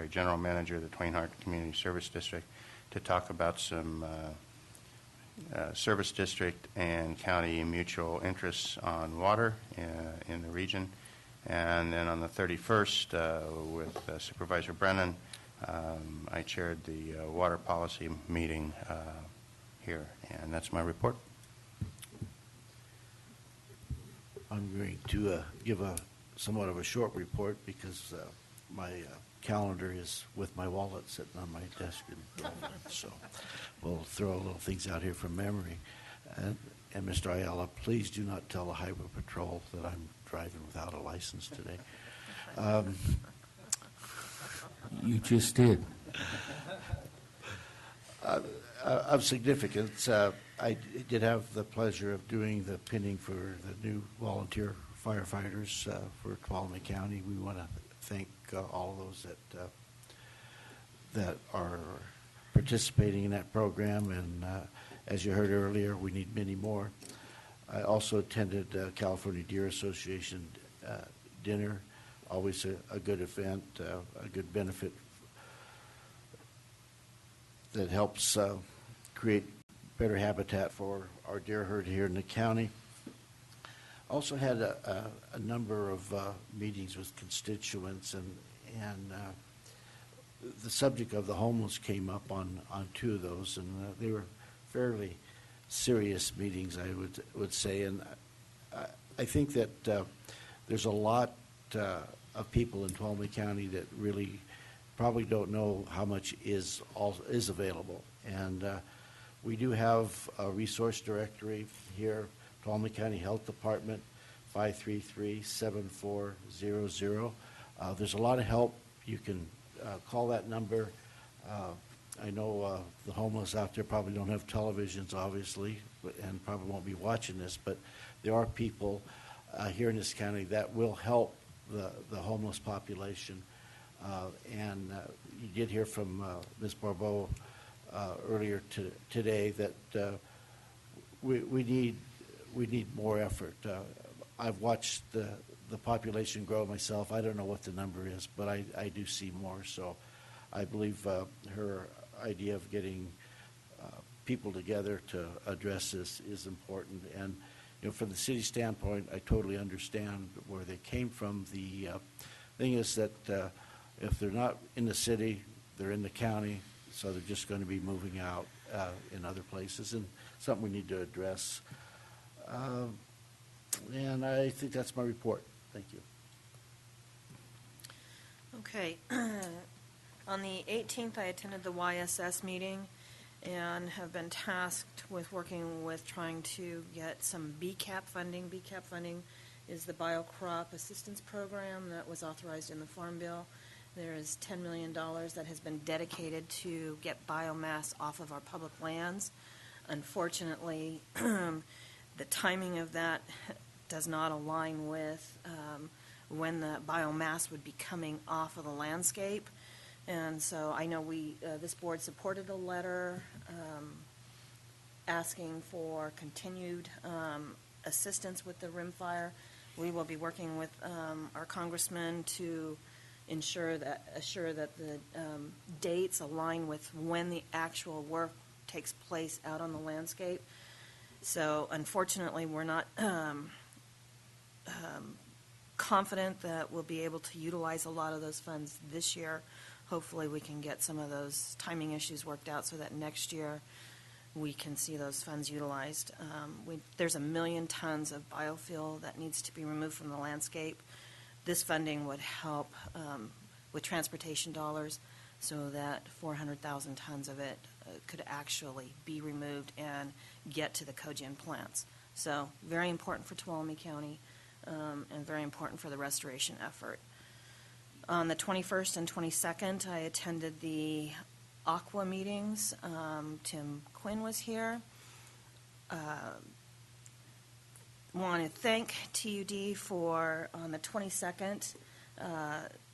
[SPEAKER 2] general manager of the Twain Harte Community Service District to talk about some service district and county mutual interests on water in the region. And then on the 31st, with Supervisor Brennan, I chaired the water policy meeting here, and that's my report.
[SPEAKER 17] I'm going to give somewhat of a short report because my calendar is with my wallet sitting on my desk, so we'll throw little things out here from memory. And Mr. Ayala, please do not tell the Highway Patrol that I'm driving without a license today.
[SPEAKER 14] You just did.
[SPEAKER 17] Of significance, I did have the pleasure of doing the pinning for the new volunteer firefighters for Tuolumne County. We want to thank all of those that are participating in that program, and as you heard earlier, we need many more. I also attended California Deer Association dinner, always a good event, a good benefit that helps create better habitat for our deer herd here in the county. Also had a number of meetings with constituents, and the subject of the homeless came up on two of those, and they were fairly serious meetings, I would say. And I think that there's a lot of people in Tuolumne County that really probably don't know how much is available. And we do have a resource directory here, Tuolumne County Health Department, 533-7400. There's a lot of help. You can call that number. I know the homeless out there probably don't have televisions, obviously, and probably won't be watching this, but there are people here in this county that will help the homeless population. And you did hear from Ms. Barbeau earlier today that we need more effort. I've watched the population grow myself. I don't know what the number is, but I do see more. So I believe her idea of getting people together to address this is important. And from the city standpoint, I totally understand where they came from. The thing is that if they're not in the city, they're in the county, so they're just going to be moving out in other places, and something we need to address. And I think that's my report. Thank you.
[SPEAKER 20] Okay. On the 18th, I attended the YSS meeting and have been tasked with working with trying to get some BCAP funding. BCAP funding is the Biocrop Assistance Program that was authorized in the Farm Bill. There is $10 million that has been dedicated to get biomass off of our public lands. Unfortunately, the timing of that does not align with when the biomass would be coming off of the landscape. And so I know this board supported a letter asking for continued assistance with the rimfire. We will be working with our congressman to assure that the dates align with when the actual work takes place out on the landscape. So unfortunately, we're not confident that we'll be able to utilize a lot of those funds this year. Hopefully, we can get some of those timing issues worked out so that next year we can see those funds utilized. There's 1 million tons of biofuel that needs to be removed from the landscape. This funding would help with transportation dollars so that 400,000 tons of it could actually be removed and get to the cogen plants. So very important for Tuolumne County and very important for the restoration effort. On the 21st and 22nd, I attended the Aqua meetings. Tim Quinn was here. Want to thank TUD for, on the 22nd,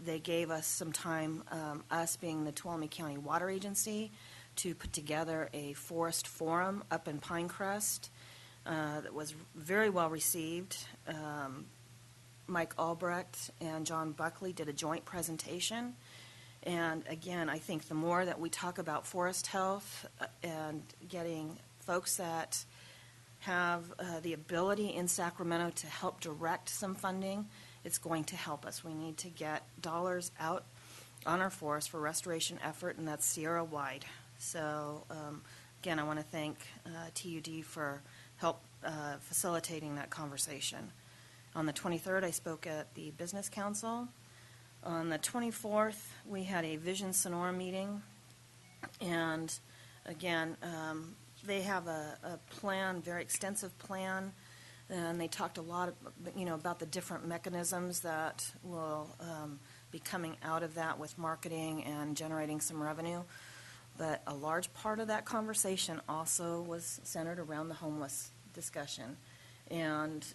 [SPEAKER 20] they gave us some time, us being the Tuolumne County Water Agency, to put together a forest forum up in Pinecrest that was very well received. Mike Albrecht and John Buckley did a joint presentation. And again, I think the more that we talk about forest health and getting folks that have the ability in Sacramento to help direct some funding, it's going to help us. We need to get dollars out on our forest for restoration effort, and that's Sierra-wide. So again, I want to thank TUD for help facilitating that conversation. On the 23rd, I spoke at the Business Council. On the 24th, we had a Vision Sonora meeting, and again, they have a plan, very extensive plan, and they talked a lot, about the different mechanisms that will be coming out of that with marketing and generating some revenue. But a large part of that conversation also was centered around the homeless discussion, and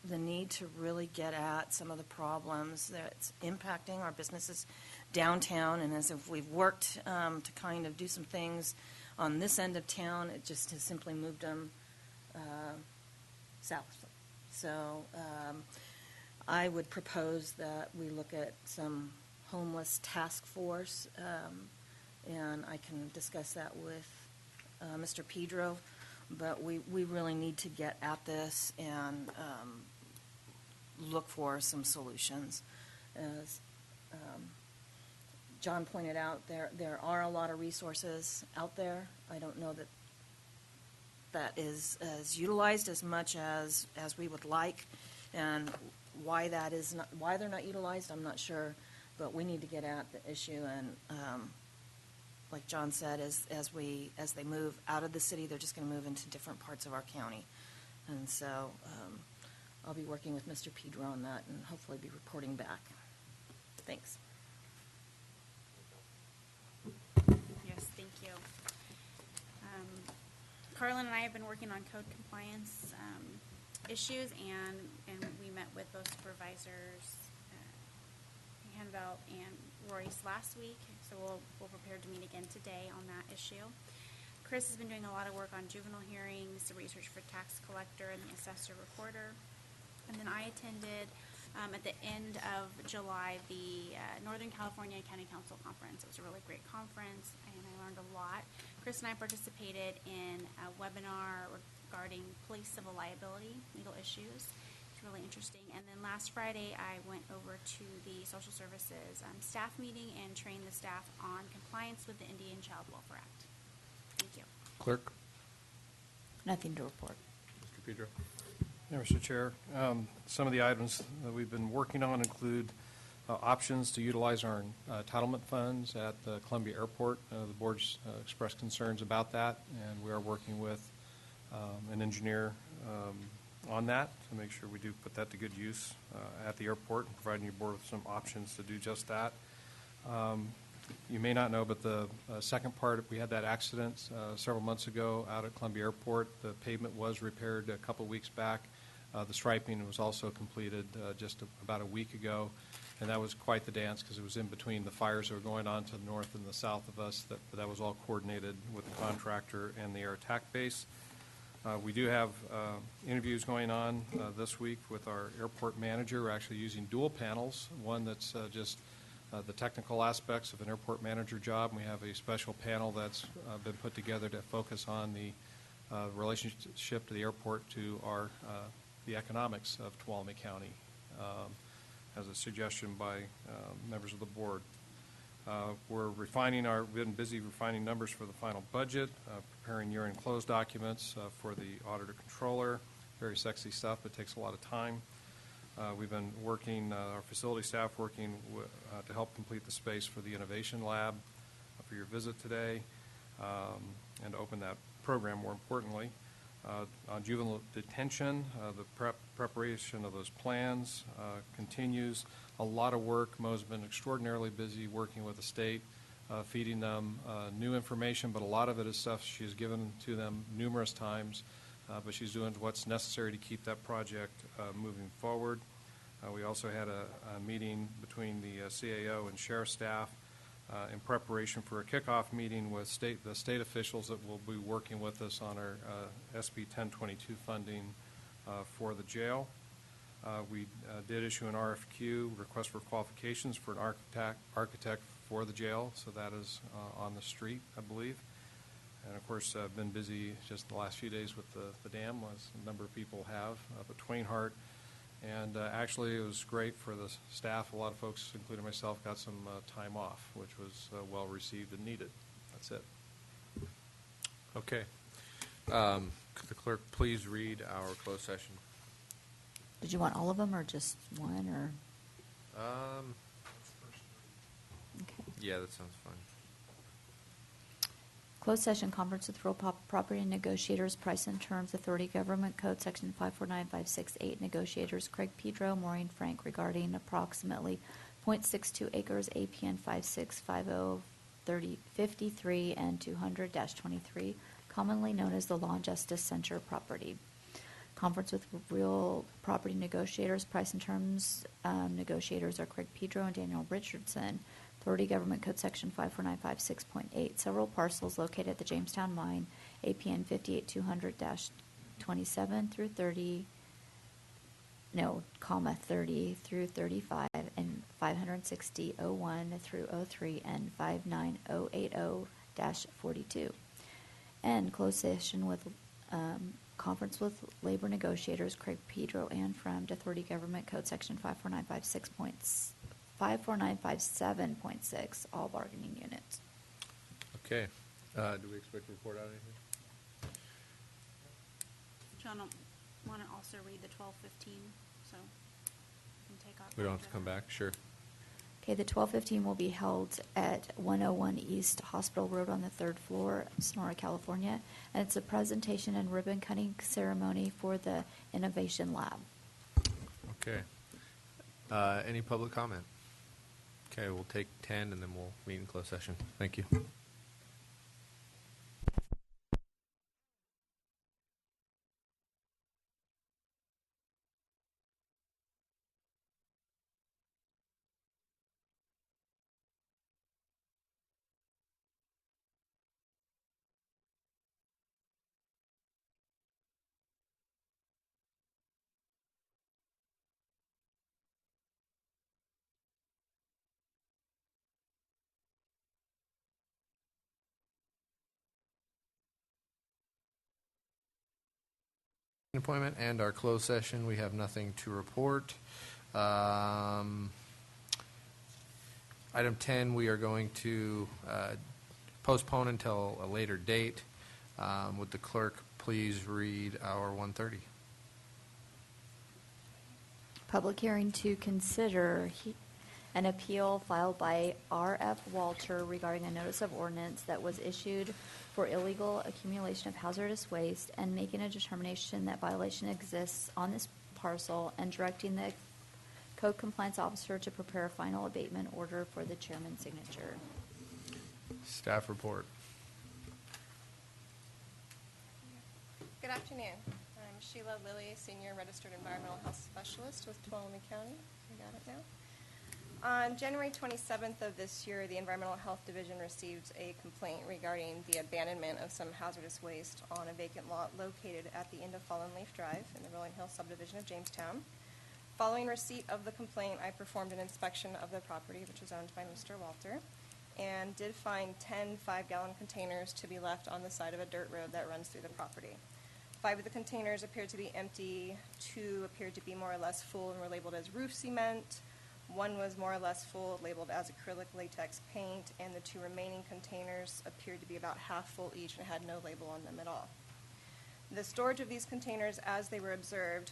[SPEAKER 20] the need to really get at some of the problems that's impacting our businesses downtown. And as if we've worked to kind of do some things on this end of town, it just has simply moved them south. So I would propose that we look at some homeless task force, and I can discuss that with Mr. Pedro. But we really need to get at this and look for some solutions. As John pointed out, there are a lot of resources out there. I don't know that is utilized as much as we would like, and why they're not utilized, I'm not sure. But we need to get at the issue, and like John said, as they move out of the city, they're just going to move into different parts of our county. And so I'll be working with Mr. Pedro on that and hopefully be reporting back. Thanks.
[SPEAKER 9] Yes, thank you. Carlin and I have been working on code compliance issues, and we met with both supervisors, Hanvelt and Royce, last week, so we'll prepare to meet again today on that issue. Chris has been doing a lot of work on juvenile hearings, the research for tax collector and the assessor recorder. And then I attended at the end of July the Northern California County Council Conference. It was a really great conference, and I learned a lot. Chris and I participated in a webinar regarding police civil liability, legal issues. Really interesting. And then last Friday, I went over to the Social Services staff meeting and trained the staff on compliance with the Indian Child Welfare Act. Thank you.
[SPEAKER 12] Clerk?
[SPEAKER 13] Nothing to report.
[SPEAKER 1] Mr. Pedro?
[SPEAKER 12] Yeah, Mr. Chair. Some of the items that we've been working on include options to utilize our entitlement funds at the Columbia Airport. The board's expressed concerns about that, and we are working with an engineer on that to make sure we do put that to good use at the airport, and providing your board with some options to do just that. You may not know, but the second part, we had that accident several months ago out at Columbia Airport. The pavement was repaired a couple weeks back. The striping was also completed just about a week ago, and that was quite the dance because it was in between the fires that were going on to the north and the south of us. That was all coordinated with the contractor and the air attack base. We do have interviews going on this week with our airport manager. We're actually using dual panels, one that's just the technical aspects of an airport manager job. And we have a special panel that's been put together to focus on the relationship to the airport to the economics of Tuolumne County, as a suggestion by members of the board. We've been busy refining numbers for the final budget, preparing year-end close documents for the auditor controller. Very sexy stuff, but takes a lot of time. We've been working, our facility staff working to help complete the space for the innovation lab for your visit today, and to open that program more importantly. On juvenile detention, the preparation of those plans continues. A lot of work. Mo's been extraordinarily busy working with the state, feeding them new information, but a lot of it is stuff she's given to them numerous times, but she's doing what's necessary to keep that project moving forward. We also had a meeting between the CAO and sheriff staff in preparation for a kickoff meeting with the state officials that will be working with us on our SB 1022 funding for the jail. We did issue an RFQ, request for qualifications, for an architect for the jail, so that is on the street, I believe. And of course, I've been busy just the last few days with the dam, as a number of people have, up at Twain Harte. And actually, it was great for the staff. A lot of folks, including myself, got some time off, which was well received and needed. That's it.
[SPEAKER 1] Okay. Could the clerk please read our closed session?
[SPEAKER 13] Did you want all of them or just one, or? Okay.
[SPEAKER 1] Yeah, that sounds fine.
[SPEAKER 13] Closed session conference with real property negotiators, price and terms, authority, government code, section 549568, negotiators Craig Pedro, Maureen Frank, regarding approximately .62 acres, APN 565053 and 200-23, commonly known as the Law and Justice Center property. Conference with real property negotiators, price and terms, negotiators are Craig Pedro and Daniel Richardson. Authority Government Code Section 54956.8. Several parcels located at the Jamestown Mine, APN 58200-27 through 30, 30 through 35, and 560.01 through 03, and 59080-42. And closed session with conference with labor negotiators Craig Pedro and from Authority Government Code Section 54957.6, all bargaining units.
[SPEAKER 1] Okay. Do we expect to report out anything?
[SPEAKER 9] John, want to also read the 1215, so we can take off.
[SPEAKER 1] We don't have to come back? Sure.
[SPEAKER 13] Okay, the 1215 will be held at 101 East Hospital Road on the 3rd floor, Sonora, California, and it's a presentation and ribbon cutting ceremony for the Innovation Lab.
[SPEAKER 1] Okay. Any public comment? Okay, we'll take 10 and then we'll meet in closed session. Thank you. Appointment and our closed session, we have nothing to report. Item 10, we are going to postpone until a later date. Would the clerk please read our 1:30?
[SPEAKER 13] Public hearing to consider an appeal filed by R.F. Walter regarding a notice of ordinance that was issued for illegal accumulation of hazardous waste and making a determination that violation exists on this parcel and directing the code compliance officer to prepare a final abatement order for the chairman's signature.
[SPEAKER 1] Staff report.
[SPEAKER 10] Good afternoon. I'm Sheila Lilly, Senior Registered Environmental Health Specialist with Tuolumne County. You got it now? On January 27th of this year, the Environmental Health Division received a complaint regarding the abandonment of some hazardous waste on a vacant lot located at the end of Fallen Leaf Drive in the Rolling Hill subdivision of Jamestown. Following receipt of the complaint, I performed an inspection of the property, which is owned by Mr. Walter, and did find 10 5-gallon containers to be left on the side of a dirt road that runs through the property. 5 of the containers appeared to be empty, 2 appeared to be more or less full and were labeled as roof cement, 1 was more or less full, labeled as acrylic latex paint, and the 2 remaining containers appeared to be about half full each and had no label on them at all. The storage of these containers, as they were observed,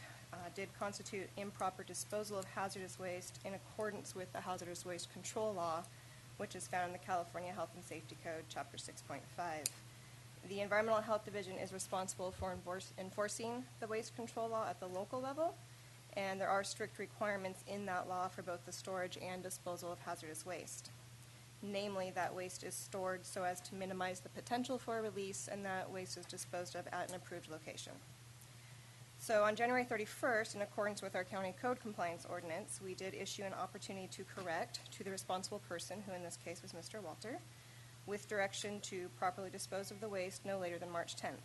[SPEAKER 10] did constitute improper disposal of hazardous waste in accordance with the Hazardous Waste Control Law, which is found in the California Health and Safety Code, Chapter 6.5. The Environmental Health Division is responsible for enforcing the waste control law at the local level, and there are strict requirements in that law for both the storage and disposal of hazardous waste. Namely, that waste is stored so as to minimize the potential for release, and that waste is disposed of at an approved location. So on January 31st, in accordance with our county code compliance ordinance, we did issue an opportunity to correct to the responsible person, who in this case was Mr. Walter, with direction to properly dispose of the waste no later than March 10th.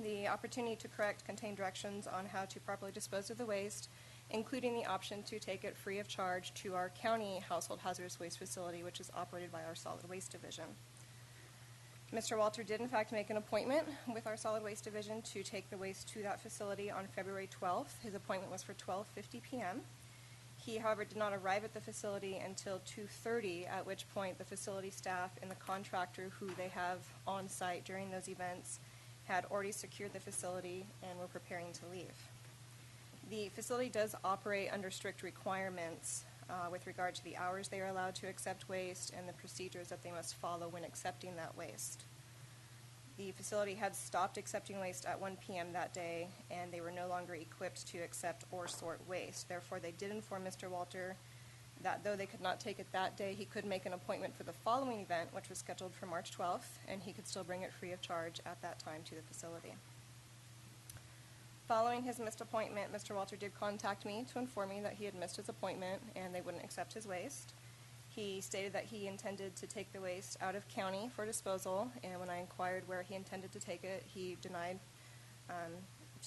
[SPEAKER 10] The opportunity to correct contained directions on how to properly dispose of the waste, including the option to take it free of charge to our county household hazardous waste facility, which is operated by our solid waste division. Mr. Walter did in fact make an appointment with our solid waste division to take the waste to that facility on February 12th. His appointment was for 12:50 p.m. He, however, did not arrive at the facility until 2:30, at which point the facility staff and the contractor who they have on site during those events had already secured the facility and were preparing to leave. The facility does operate under strict requirements with regard to the hours they are allowed to accept waste and the procedures that they must follow when accepting that waste. The facility had stopped accepting waste at 1 p.m. that day, and they were no longer equipped to accept or sort waste. Therefore, they did inform Mr. Walter that though they could not take it that day, he could make an appointment for the following event, which was scheduled for March 12th, and he could still bring it free of charge at that time to the facility. Following his missed appointment, Mr. Walter did contact me to inform me that he had missed his appointment and they wouldn't accept his waste. He stated that he intended to take the waste out of county for disposal, and when I inquired where he intended to take it, he denied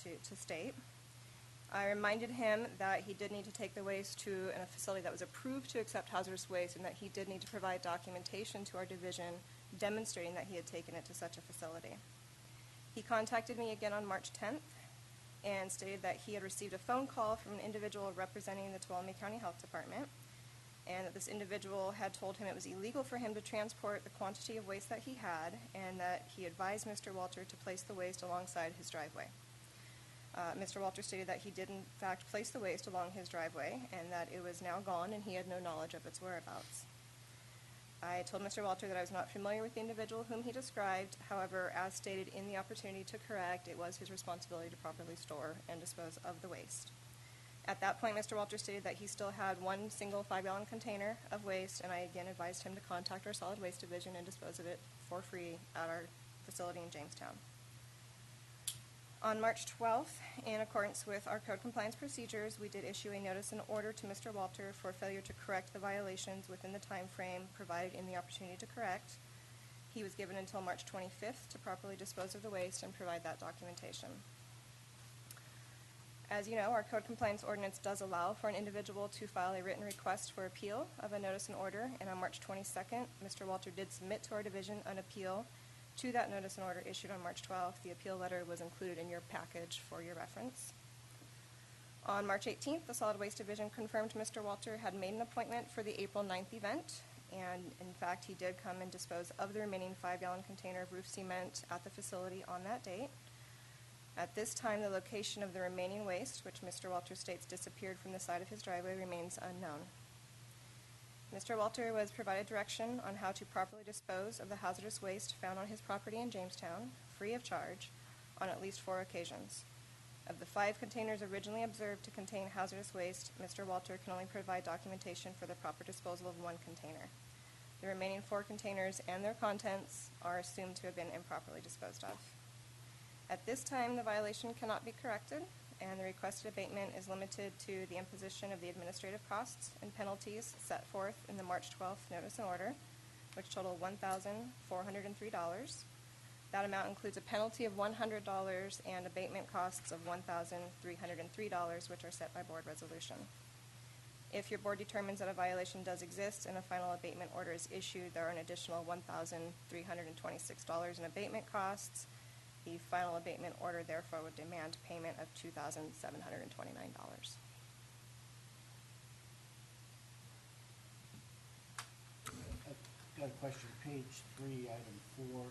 [SPEAKER 10] to state. I reminded him that he did need to take the waste to a facility that was approved to accept hazardous waste, and that he did need to provide documentation to our division demonstrating that he had taken it to such a facility. He contacted me again on March 10th and stated that he had received a phone call from an individual representing the Tuolumne County Health Department, and that this individual had told him it was illegal for him to transport the quantity of waste that he had, and that he advised Mr. Walter to place the waste alongside his driveway. Mr. Walter stated that he did in fact place the waste along his driveway, and that it was now gone and he had no knowledge of its whereabouts. I told Mr. Walter that I was not familiar with the individual whom he described. However, as stated in the opportunity to correct, it was his responsibility to properly store and dispose of the waste. At that point, Mr. Walter stated that he still had 1 single 5-gallon container of waste, and I again advised him to contact our solid waste division and dispose of it for free at our facility in Jamestown. On March 12th, in accordance with our code compliance procedures, we did issue a notice and order to Mr. Walter for failure to correct the violations within the time frame provided in the opportunity to correct. He was given until March 25th to properly dispose of the waste and provide that documentation. As you know, our code compliance ordinance does allow for an individual to file a written request for appeal of a notice and order, and on March 22nd, Mr. Walter did submit to our division an appeal to that notice and order issued on March 12th. The appeal letter was included in your package for your reference. On March 18th, the Solid Waste Division confirmed Mr. Walter had made an appointment for the April 9th event, and in fact, he did come and dispose of the remaining 5-gallon container of roof cement at the facility on that date. At this time, the location of the remaining waste, which Mr. Walter states disappeared from the side of his driveway, remains unknown. Mr. Walter was provided direction on how to properly dispose of the hazardous waste found on his property in Jamestown, free of charge, on at least 4 occasions. Of the 5 containers originally observed to contain hazardous waste, Mr. Walter can only provide documentation for the proper disposal of 1 container. The remaining 4 containers and their contents are assumed to have been improperly disposed of. At this time, the violation cannot be corrected, and the requested abatement is limited to the imposition of the administrative costs and penalties set forth in the March 12th notice and order, which total $1,403. That amount includes a penalty of $100 and abatement costs of $1,303, which are set by board resolution. If your board determines that a violation does exist and a final abatement order is issued, there are an additional $1,326 in abatement costs. The final abatement order therefore would demand payment of $2,729.
[SPEAKER 17] I've got a question, page 3, item 4.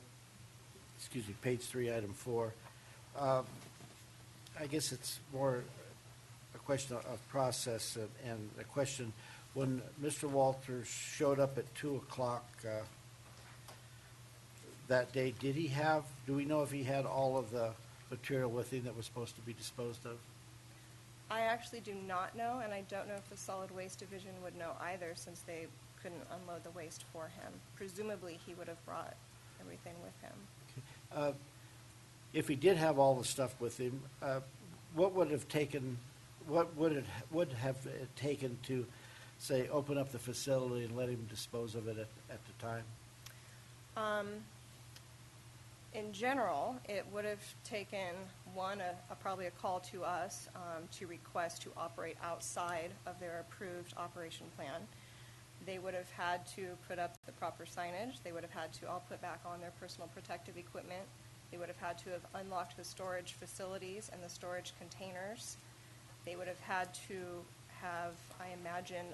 [SPEAKER 17] Excuse me, page 3, item 4. I guess it's more a question of process and a question. When Mr. Walters showed up at 2 o'clock that day, do we know if he had all of the material with him that was supposed to be disposed of?
[SPEAKER 10] I actually do not know, and I don't know if the Solid Waste Division would know either, since they couldn't unload the waste for him. Presumably, he would have brought everything with him.
[SPEAKER 17] Okay. If he did have all the stuff with him, what would it have taken to, say, open up the facility and let him dispose of it at the time?
[SPEAKER 10] In general, it would have taken, probably a call to us to request to operate outside of their approved operation plan. They would have had to put up the proper signage. They would have had to all put back on their personal protective equipment. They would have had to have unlocked the storage facilities and the storage containers. They would have had to have, I imagine,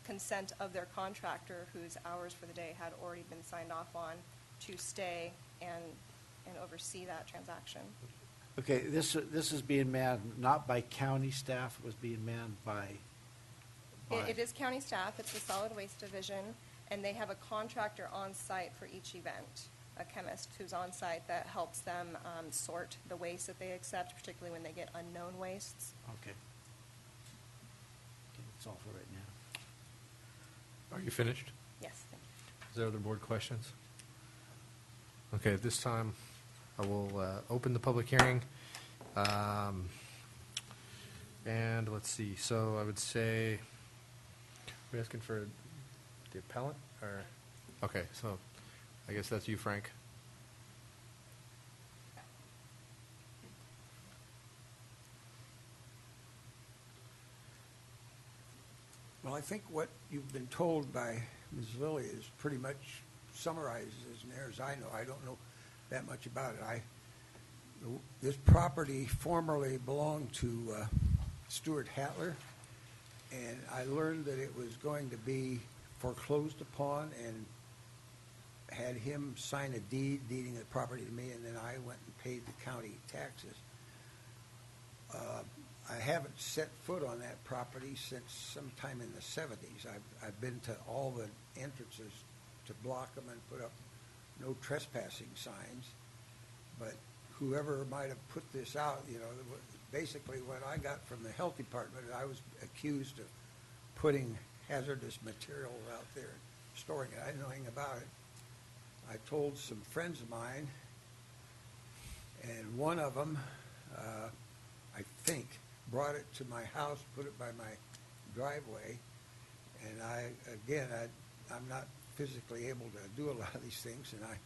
[SPEAKER 10] consent of their contractor, whose hours for the day had already been signed off on, to stay and oversee that transaction.
[SPEAKER 17] Okay, this is being manned not by county staff, it was being manned by...
[SPEAKER 10] It is county staff, it's the Solid Waste Division, and they have a contractor on site for each event, a chemist who's on site that helps them sort the waste that they accept, particularly when they get unknown wastes.
[SPEAKER 17] Okay. That's all for right now.
[SPEAKER 1] Are you finished?
[SPEAKER 10] Yes, thank you.
[SPEAKER 1] Is there other board questions? Okay, at this time, I will open the public hearing. And let's see, so I would say, we're asking for the appellant, or, okay, so I guess that's you, Frank.
[SPEAKER 15] Well, I think what you've been told by Ms. Lilly is pretty much summarizes as near as I know. I don't know that much about it. This property formerly belonged to Stuart Hattler, and I learned that it was going to be foreclosed upon and had him sign a deed deeding the property to me, and then I went and paid the county taxes. I haven't set foot on that property since sometime in the 70s. I've been to all the entrances to block them and put up no trespassing signs. But whoever might have put this out, basically what I got from the health department, I was accused of putting hazardous material out there and storing it. I didn't know anything about it. I told some friends of mine, and one of them, I think, brought it to my house, put it by my driveway, and I'm not physically able to do a lot of these things, and I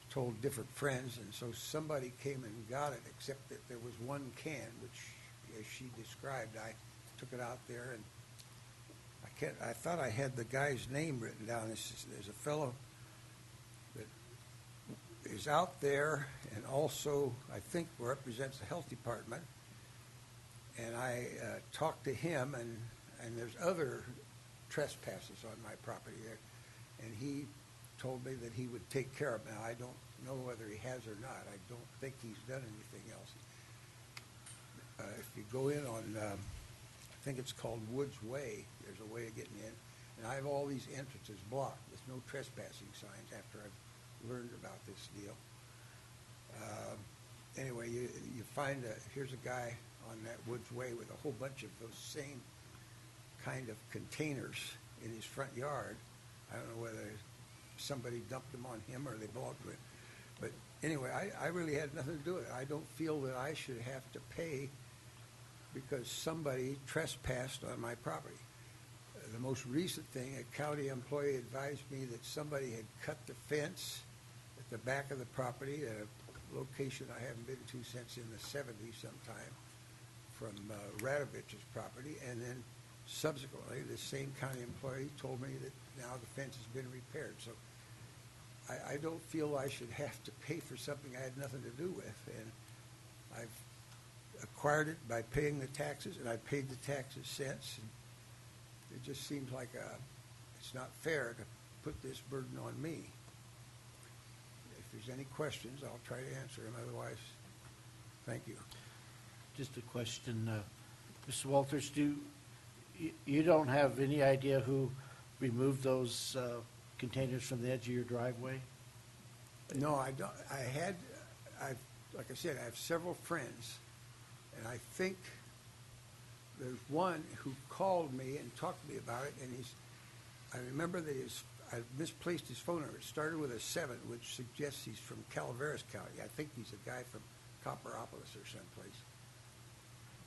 [SPEAKER 15] told different friends, and so somebody came and got it, except that there was one can, which, as she described, I took it out there, and I thought I had the guy's name written down. There's a fellow that is out there and also, I think, represents the health department, and I talked to him, and there's other trespasses on my property there, and he told me that he would take care of it. Now, I don't know whether he has or not. I don't think he's done anything else. If you go in on, I think it's called Woods Way, there's a way of getting in, and I have all these entrances blocked with no trespassing signs after I've learned about this deal. Anyway, you find here's a guy on that Woods Way with a whole bunch of those same kind of containers in his front yard. I don't know whether somebody dumped them on him or they belonged to him. But anyway, I really had nothing to do with it. I don't feel that I should have to pay because somebody trespassed on my property. The most recent thing, a county employee advised me that somebody had cut the fence at the back of the property at a location I haven't been to since in the 70s sometime, from Radovich's property, and then subsequently, the same county employee told me that now the fence has been repaired. So I don't feel I should have to pay for something I had nothing to do with, and I've acquired it by paying the taxes, and I've paid the taxes since. And it just seems like it's not fair to put this burden on me. If there's any questions, I'll try to answer them. Otherwise, thank you.
[SPEAKER 17] Just a question, Mr. Walters, you don't have any idea who removed those containers from the edge of your driveway?
[SPEAKER 15] No, I don't. Like I said, I have several friends, and I think there's one who called me and talked to me about it, and I remember that I misplaced his phone number. It started with a 7, which suggests he's from Calaveras County. I think he's a guy from Copperopolis or someplace,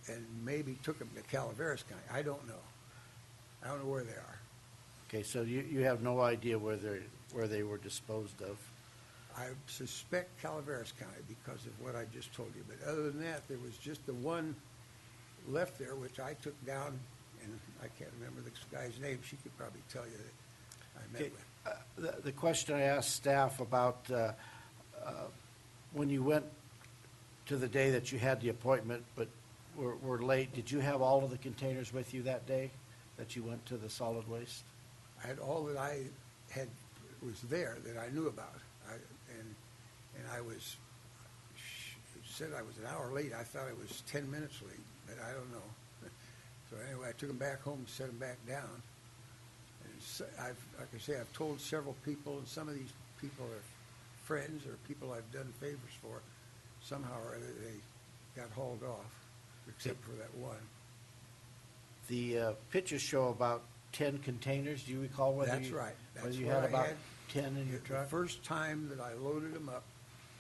[SPEAKER 15] and maybe took him to Calaveras County. I don't know. I don't know where they are.
[SPEAKER 17] Okay, so you have no idea where they were disposed of?
[SPEAKER 15] I suspect Calaveras County because of what I just told you. But other than that, there was just the one left there, which I took down, and I can't remember this guy's name. She could probably tell you that I met with.
[SPEAKER 17] The question I asked staff about when you went to the day that you had the appointment but were late, did you have all of the containers with you that day that you went to the solid waste?
[SPEAKER 15] I had all that I had was there that I knew about. And I was, it said I was an hour late. I thought I was 10 minutes late, but I don't know. So anyway, I took them back home and set them back down. And so like I say, I've told several people, and some of these people are friends or people I've done favors for. Somehow or other, they got hauled off, except for that one.
[SPEAKER 17] The pictures show about 10 containers. Do you recall whether
[SPEAKER 15] That's right. That's
[SPEAKER 17] whether you
[SPEAKER 15] what
[SPEAKER 17] had
[SPEAKER 15] I
[SPEAKER 17] about
[SPEAKER 15] had
[SPEAKER 17] 10 in your truck?
[SPEAKER 15] The first time that I loaded them up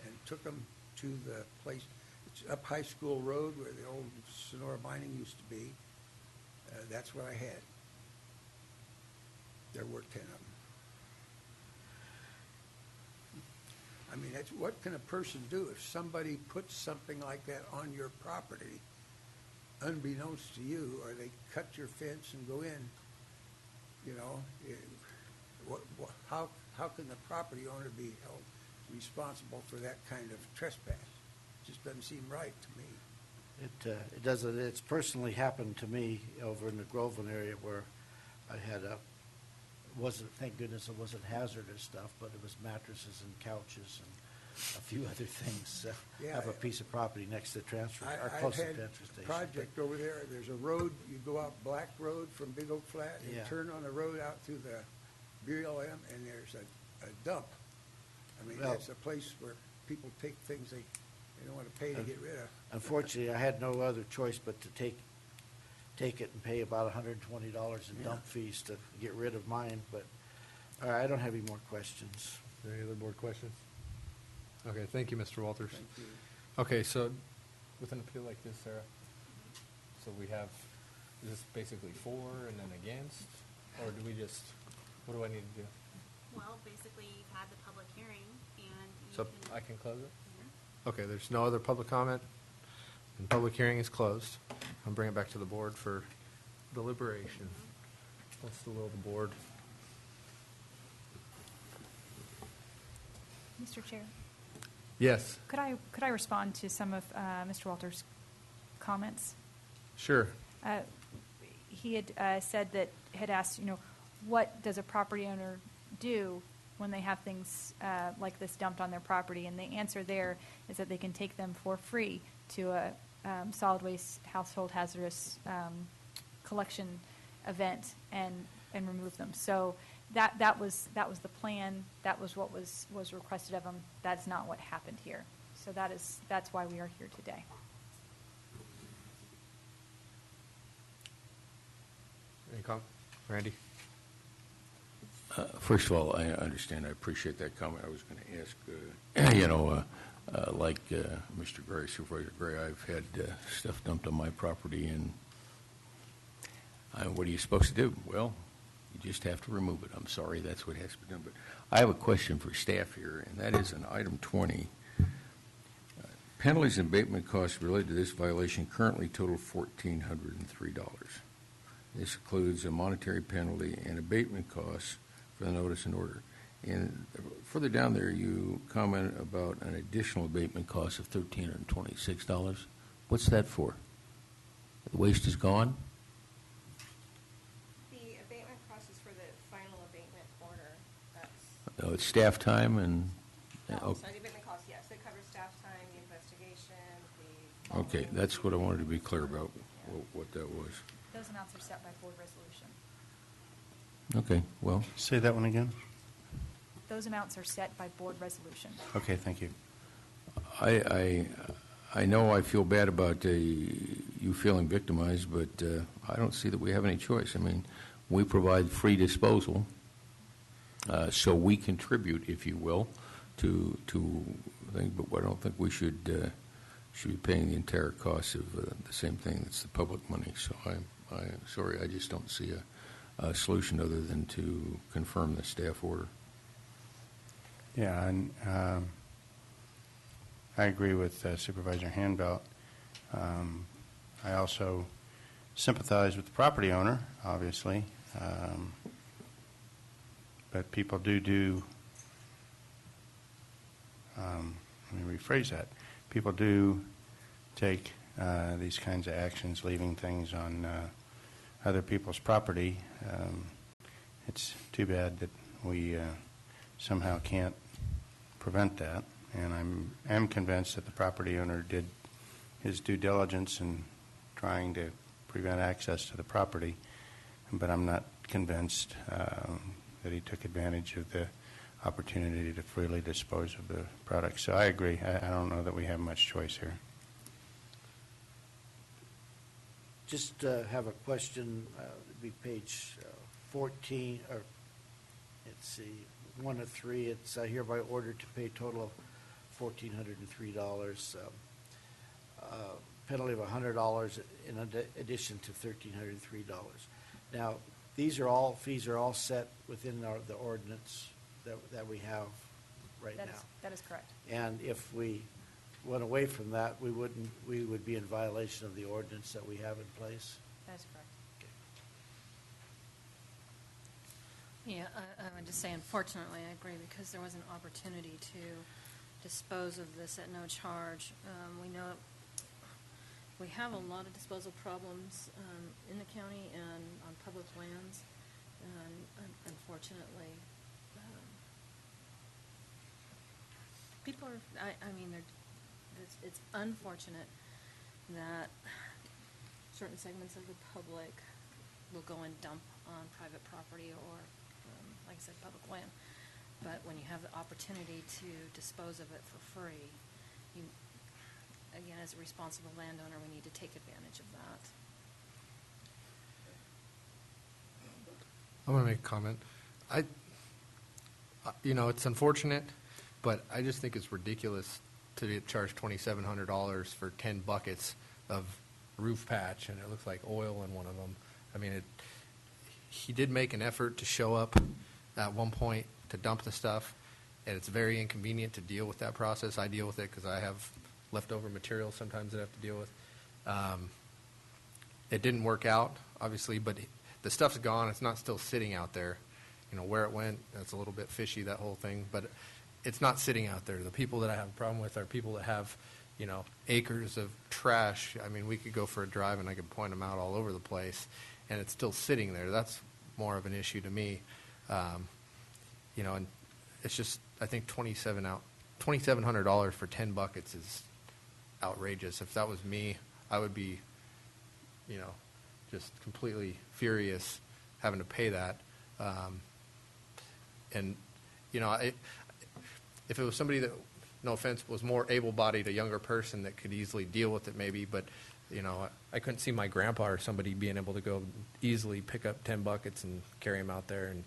[SPEAKER 15] and took them to the place, it's up High School Road where the old Sonora Mining used to be. That's what I had. There were 10 of them. I mean, what can a person do if somebody puts something like that on your property, unbeknownst to you, or they cut your fence and go in? You know, how can the property owner be held responsible for that kind of trespass? It just doesn't seem right to me.
[SPEAKER 17] It doesn't. It's personally happened to me over in the Groveland area where I had thank goodness it wasn't hazardous stuff, but it was mattresses and couches and a few other things. Have a piece of property next to the transfer, or close to the transfer station.
[SPEAKER 15] Project over there. There's a road. You go out Black Road from Big Oak Flat and turn on the road out through the BLM, and there's a dump. I mean, that's a place where people take things they don't want to pay to get rid of.
[SPEAKER 17] Unfortunately, I had no other choice but to take it and pay about $120 in dump fees to get rid of mine. But I don't have any more questions.
[SPEAKER 1] Is there any other board questions? Okay, thank you, Mr. Walters.
[SPEAKER 15] Thank you.
[SPEAKER 1] Okay, so with an appeal like this, Sarah, so we have, is this basically for and then against? Or do we just, what do I need to do?
[SPEAKER 9] Well, basically, you've had the public hearing, and you
[SPEAKER 1] So
[SPEAKER 9] can...
[SPEAKER 1] I can close it? Okay, there's no other public comment, and public hearing is closed. I'll bring it back to the board for deliberation. What's the will of the board?
[SPEAKER 3] Mr. Chair,
[SPEAKER 1] Yes,
[SPEAKER 3] could I respond to some of Mr. Walters' comments?
[SPEAKER 1] sure.
[SPEAKER 3] He had said that, had asked, what does a property owner do when they have things like this dumped on their property? And the answer there is that they can take them for free to a solid waste household hazardous collection event and remove them. So that was the plan. That was what was requested of them. That's not what happened here. So that's why we are here today.
[SPEAKER 1] Any comment? Randy?
[SPEAKER 14] First of all, I understand. I appreciate that comment. I was going to ask, Like Mr. Gray, Supervisor Gray, I've had stuff dumped on my property, and what are you supposed to do? Well, you just have to remove it. I'm sorry, that's what has to be done. But I have a question for staff here, and that is on item 20. Penalties and abatement costs related to this violation currently total $1,403. This includes a monetary penalty and abatement costs for the notice and order. And further down there, you comment about an additional abatement cost of $1,326. What's that for? The waste is gone?
[SPEAKER 10] The abatement cost is for the final abatement order. That's,
[SPEAKER 14] No, it's staff time and...
[SPEAKER 10] sorry, the abatement cost, yes, it covers staff time, the investigation, the...
[SPEAKER 14] Okay, that's what I wanted to be clear about, what that was.
[SPEAKER 3] Those amounts are set by board resolution.
[SPEAKER 14] Okay, well...
[SPEAKER 2] Say that one again?
[SPEAKER 3] Those amounts are set by board resolution.
[SPEAKER 2] Okay, thank you.
[SPEAKER 14] I know I feel bad about you feeling victimized, but I don't see that we have any choice. I mean, we provide free disposal, so we contribute, if you will, to things, but I don't think we should be paying the entire cost of the same thing. That's the public money. So I'm sorry, I just don't see a solution other than to confirm the staff order.
[SPEAKER 2] Yeah, and I agree with Supervisor Handbelt. I also sympathize with the property owner, obviously, but people do let me rephrase that. People do take these kinds of actions, leaving things on other people's property. It's too bad that we somehow can't prevent that, and I am convinced that the property owner did his due diligence in trying to prevent access to the property, but I'm not convinced that he took advantage of the opportunity to freely dispose of the product. So I agree. I don't know that we have much choice here.
[SPEAKER 16] Just have a question. It'd be page 14, or let's see, 1 of 3. It's hereby ordered to pay a total of $1,403, penalty of $100 in addition to $1,303. Now, fees are all set within the ordinance that we have right now.
[SPEAKER 3] That is correct.
[SPEAKER 16] And if we went away from that, we would be in violation of the ordinance that we have in place.
[SPEAKER 3] That is correct.
[SPEAKER 4] Yeah, I would just say unfortunately, I agree, because there was an opportunity to dispose of this at no charge. We know we have a lot of disposal problems in the county and on public lands, and unfortunately, people are, I mean, it's unfortunate that certain segments of the public will go and dump on private property or, like I said, public land. But when you have the opportunity to dispose of it for free, you, again, as a responsible landowner, we need to take advantage of that.
[SPEAKER 1] I'm going to make a comment. It's unfortunate, but I just think it's ridiculous to get charged $2,700 for 10 buckets of roof patch, and it looks like oil in one of them. I mean, he did make an effort to show up at one point to dump the stuff, and it's very inconvenient to deal with that process. I deal with it because I have leftover material sometimes that I have to deal with. It didn't work out, obviously, but the stuff's gone. It's not still sitting out there. Where it went, that's a little bit fishy, that whole thing, but it's not sitting out there. The people that I have a problem with are people that have, acres of trash. I mean, we could go for a drive and I could point them out all over the place, and it's still sitting there. That's more of an issue to me. And it's just, I think $2,700 for 10 buckets is outrageous. If that was me, I would be, just completely furious having to pay that. If it was somebody that, no offense, was more able-bodied, a younger person that could easily deal with it maybe, but, I couldn't see my grandpa or somebody being able to go easily pick up 10 buckets and carry them out there. And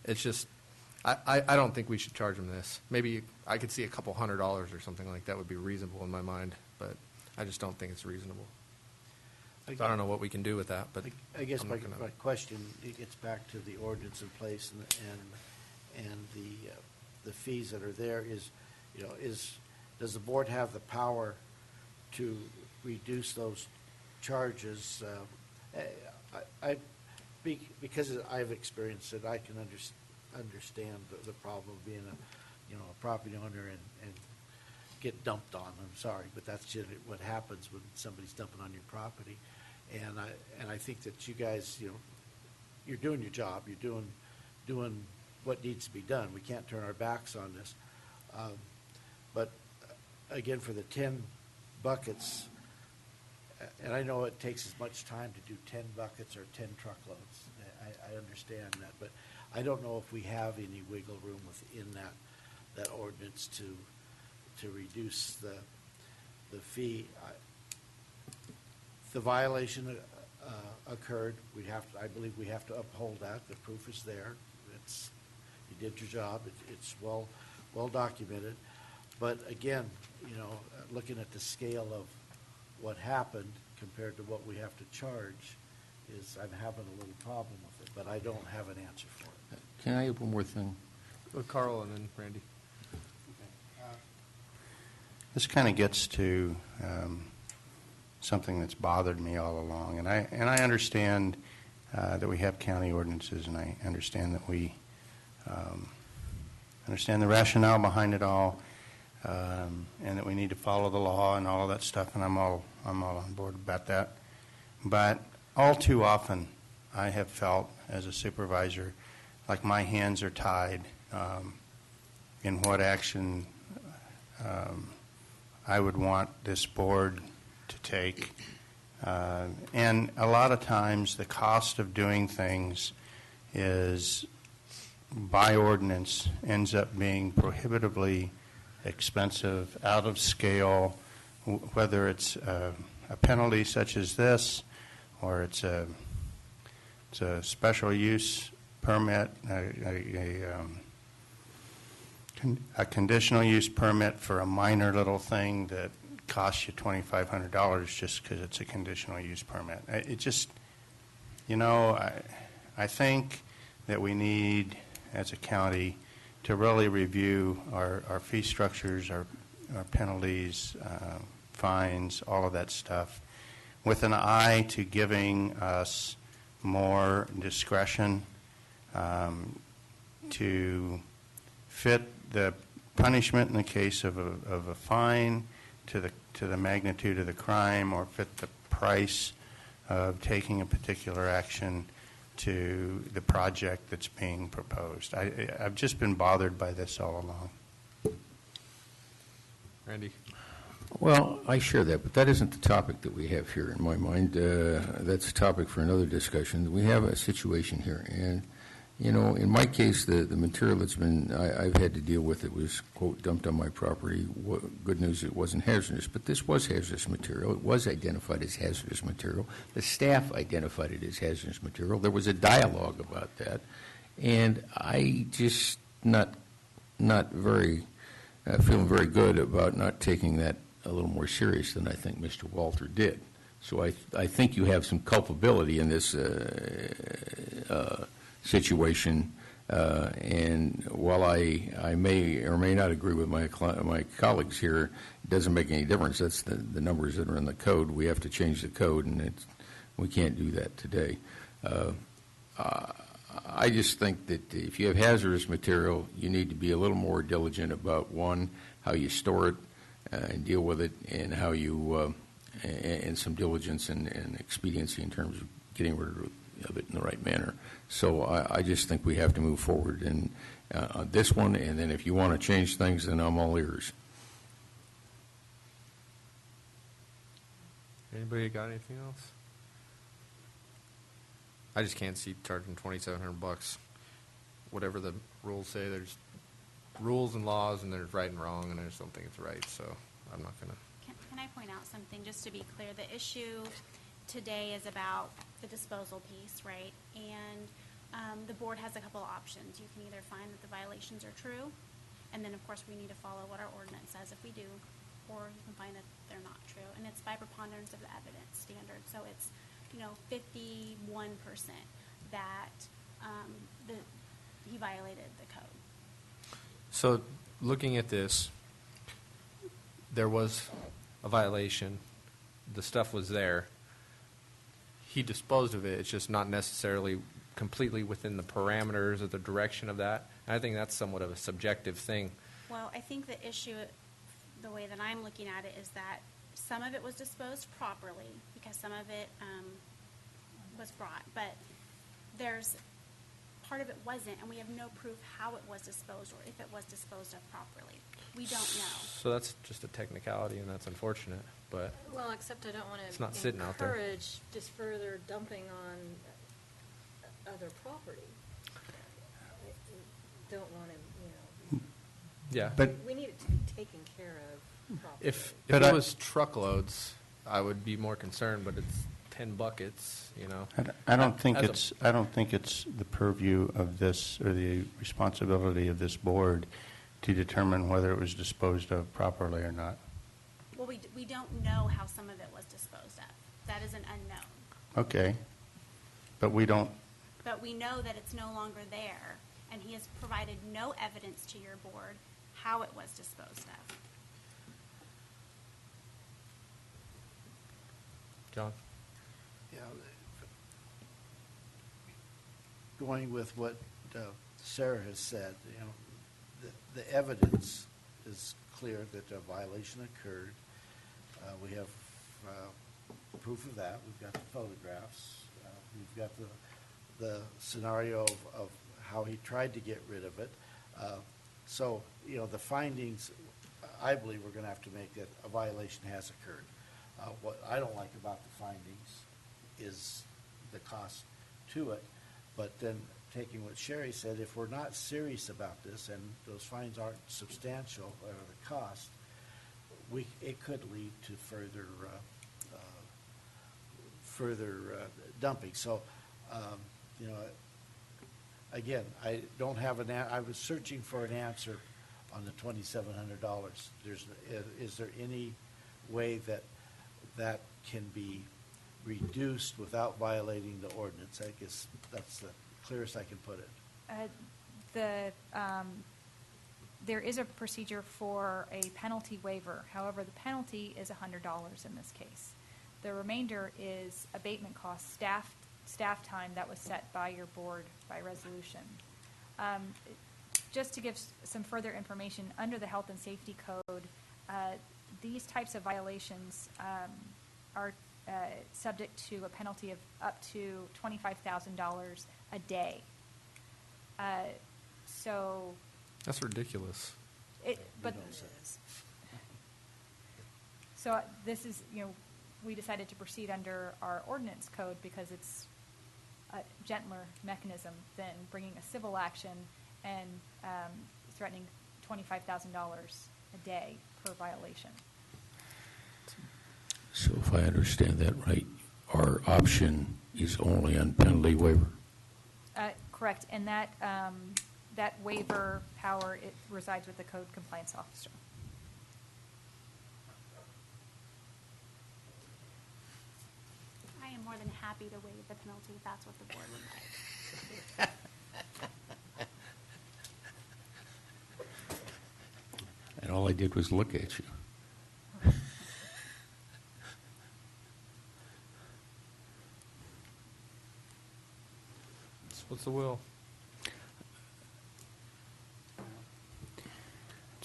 [SPEAKER 1] it's just, I don't think we should charge them this. Maybe I could see a couple $100 or something like that would be reasonable in my mind, but I just don't think it's reasonable. So I don't know what we can do with that, but
[SPEAKER 16] I guess
[SPEAKER 1] I'm
[SPEAKER 16] my
[SPEAKER 1] not gonna-
[SPEAKER 16] my question, it gets back to the ordinance in place and the fees that are there is, does the board have the power to reduce those charges? Because I've experienced it, I can understand the problem of being a property owner and get dumped on. I'm sorry, but that's just what happens when somebody's dumping on your property. And I think that you guys, you're doing your job. You're doing what needs to be done. We can't turn our backs on this. But again, for the 10 buckets, and I know it takes as much time to do 10 buckets or 10 truckloads. I understand that, but I don't know if we have any wiggle room within that ordinance to reduce the fee. The violation occurred. I believe we have to uphold that. The proof is there. You did your job. It's well documented. But again, looking at the scale of what happened compared to what we have to charge, I'm having a little problem with it. But I don't have an answer for it.
[SPEAKER 14] Can I add one more thing?
[SPEAKER 1] Carl and then Randy.
[SPEAKER 2] This kind of gets to something that's bothered me all along, and I understand that we have county ordinances, and I understand that we understand the rationale behind it all, and that we need to follow the law and all of that stuff, and I'm all on board about that. But all too often, I have felt as a supervisor like my hands are tied in what action I would want this board to take. And a lot of times the cost of doing things is, by ordinance, ends up being prohibitively expensive, out of scale, whether it's a penalty such as this, or it's a special use permit, a conditional use permit for a minor little thing that costs you $2,500 just because it's a conditional use permit. It just, I think that we need, as a county, to really review our fee structures, our penalties, fines, all of that stuff, with an eye to giving us more discretion to fit the punishment in the case of a fine to the magnitude of the crime, or fit the price of taking a particular action to the project that's being proposed. I've just been bothered by this all along.
[SPEAKER 1] Randy.
[SPEAKER 14] Well, I share that, but that isn't the topic that we have here in my mind. That's a topic for another discussion. We have a situation here, and in my case, the material that's I've had to deal with, it was, quote, dumped on my property. Good news, it wasn't hazardous, but this was hazardous material. It was identified as hazardous material. The staff identified it as hazardous material. There was a dialogue about that, and I just not very feeling very good about not taking that a little more serious than I think Mr. Walter did. So I think you have some culpability in this situation, and while I may or may not agree with my colleagues here, it doesn't make any difference. That's the numbers that are in the code. We have to change the code, and we can't do that today. I just think that if you have hazardous material, you need to be a little more diligent about, one, how you store it and deal with it, and how you and some diligence and expediency in terms of getting rid of it in the right manner. So I just think we have to move forward on this one, and then if you want to change things, then I'm all ears.
[SPEAKER 1] Anybody got anything else? I just can't see charging $2,700. Whatever the rules say, there's rules and laws, and there's right and wrong, and I just don't think it's right, so I'm not going to.
[SPEAKER 9] Can I point out something, just to be clear? The issue today is about the disposal piece, right? And The board has a couple of options. You can either find that the violations are true, and then, of course, we need to follow what our ordinance says if we do, or you can find that they're not true. And it's by preponderance of the evidence standard. So it's, 51% that he violated the code.
[SPEAKER 1] So, looking at this, there was a violation. The stuff was there. He disposed of it. It's just not necessarily completely within the parameters or the direction of that. And I think that's somewhat of a subjective thing.
[SPEAKER 9] Well, I think the issue, the way that I'm looking at it, is that some of it was disposed properly because some of it was brought, but part of it wasn't, and we have no proof how it was disposed or if it was disposed of properly. We don't know.
[SPEAKER 1] So that's just a technicality, and that's unfortunate. But
[SPEAKER 4] Well, except I don't want
[SPEAKER 1] It's not
[SPEAKER 4] to
[SPEAKER 1] sitting out there.
[SPEAKER 4] encourage just further dumping on other property. Don't want to,
[SPEAKER 1] yeah,
[SPEAKER 4] we need it to be taken care of properly.
[SPEAKER 1] if
[SPEAKER 2] But
[SPEAKER 1] it
[SPEAKER 2] I-
[SPEAKER 1] was truckloads, I would be more concerned. But it's 10 buckets,
[SPEAKER 2] I don't think
[SPEAKER 1] As a-
[SPEAKER 2] it's the purview of this, or the responsibility of this board to determine whether it was disposed of properly or not.
[SPEAKER 9] Well, we don't know how some of it was disposed of. That is an unknown.
[SPEAKER 2] Okay. But we don't,
[SPEAKER 9] But we know that it's no longer there, and he has provided no evidence to your board how it was disposed of.
[SPEAKER 1] John?
[SPEAKER 16] Yeah, going with what Sarah has said, the evidence is clear that a violation occurred. We have proof of that. We've got the photographs. We've got the scenario of how he tried to get rid of it. So, the findings, I believe we're going to have to make that a violation has occurred. What I don't like about the findings is the cost to it. But then, taking what Sherry said, if we're not serious about this and those fines aren't substantial, or the cost, it could lead to further dumping. So, again, I don't have I was searching for an answer on the $2,700. Is there any way that can be reduced without violating the ordinance? I guess that's the clearest I can put it.
[SPEAKER 3] There is a procedure for a penalty waiver. However, the penalty is $100 in this case. The remainder is abatement costs, staff time that was set by your board by resolution. Just to give some further information, under the Health and Safety Code, these types of violations are subject to a penalty of up to $25,000 a day. So
[SPEAKER 1] That's ridiculous.
[SPEAKER 3] So this is, we decided to proceed under our ordinance code because it's a gentler mechanism than bringing a civil action and threatening $25,000 a day per violation.
[SPEAKER 14] So if I understand that right, our option is only on penalty waiver?
[SPEAKER 3] Correct, and that waiver power, it resides with the code compliance officer.
[SPEAKER 9] I am more than happy to waive the penalty if that's what the board would like.
[SPEAKER 14] And all I did was look at you.
[SPEAKER 1] What's the will?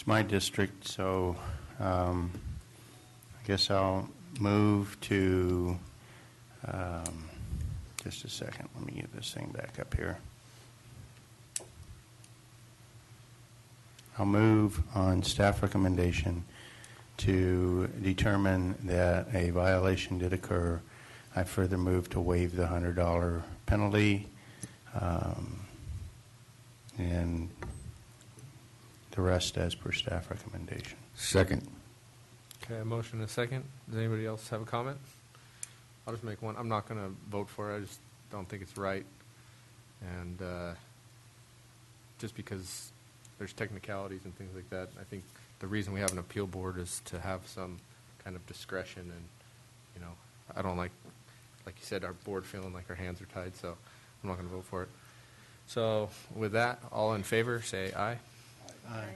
[SPEAKER 2] it's my district, so I guess I'll move to, just a second, let me get this thing back up here. I'll move on staff recommendation to determine that a violation did occur. I further move to waive the $100 penalty, and the rest as per staff recommendation.
[SPEAKER 14] Second.
[SPEAKER 1] Okay, a motion and a second. Does anybody else have a comment? I'll just make one. I'm not going to vote for it. I just don't think it's right. And just because there's technicalities and things like that, I think the reason we have an appeal board is to have some kind of discretion. And, you know, I don't like you said, our board feeling like our hands are tied, so I'm not going to vote for it. So with that, all in favor, say aye.
[SPEAKER 16] Aye.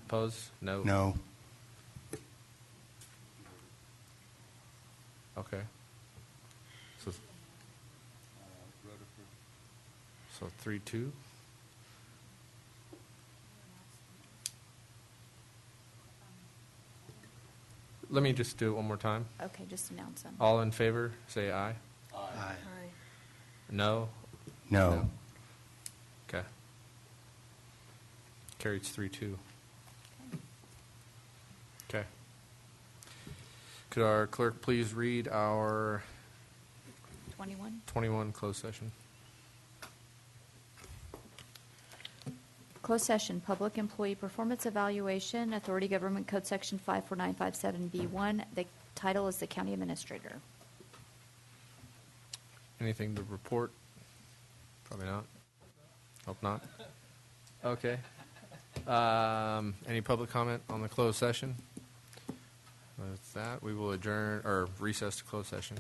[SPEAKER 1] Opposed? No.
[SPEAKER 2] No.
[SPEAKER 1] Okay. So, 3-2. Let me just do it one more time.
[SPEAKER 13] Okay, just announce them.
[SPEAKER 1] All in favor, say aye.
[SPEAKER 16] Aye.
[SPEAKER 1] No?
[SPEAKER 2] No.
[SPEAKER 1] Okay. Carries 3-2. Okay. Could our clerk please read our
[SPEAKER 13] 21.
[SPEAKER 1] 21 closed session?
[SPEAKER 13] Closed session, public employee performance evaluation, Authority Government Code Section 54957B1. The title is the county administrator.
[SPEAKER 1] Anything to report? Probably not. Hope not. Okay. Any public comment on the closed session? With that, we will adjourn or recess to closed session.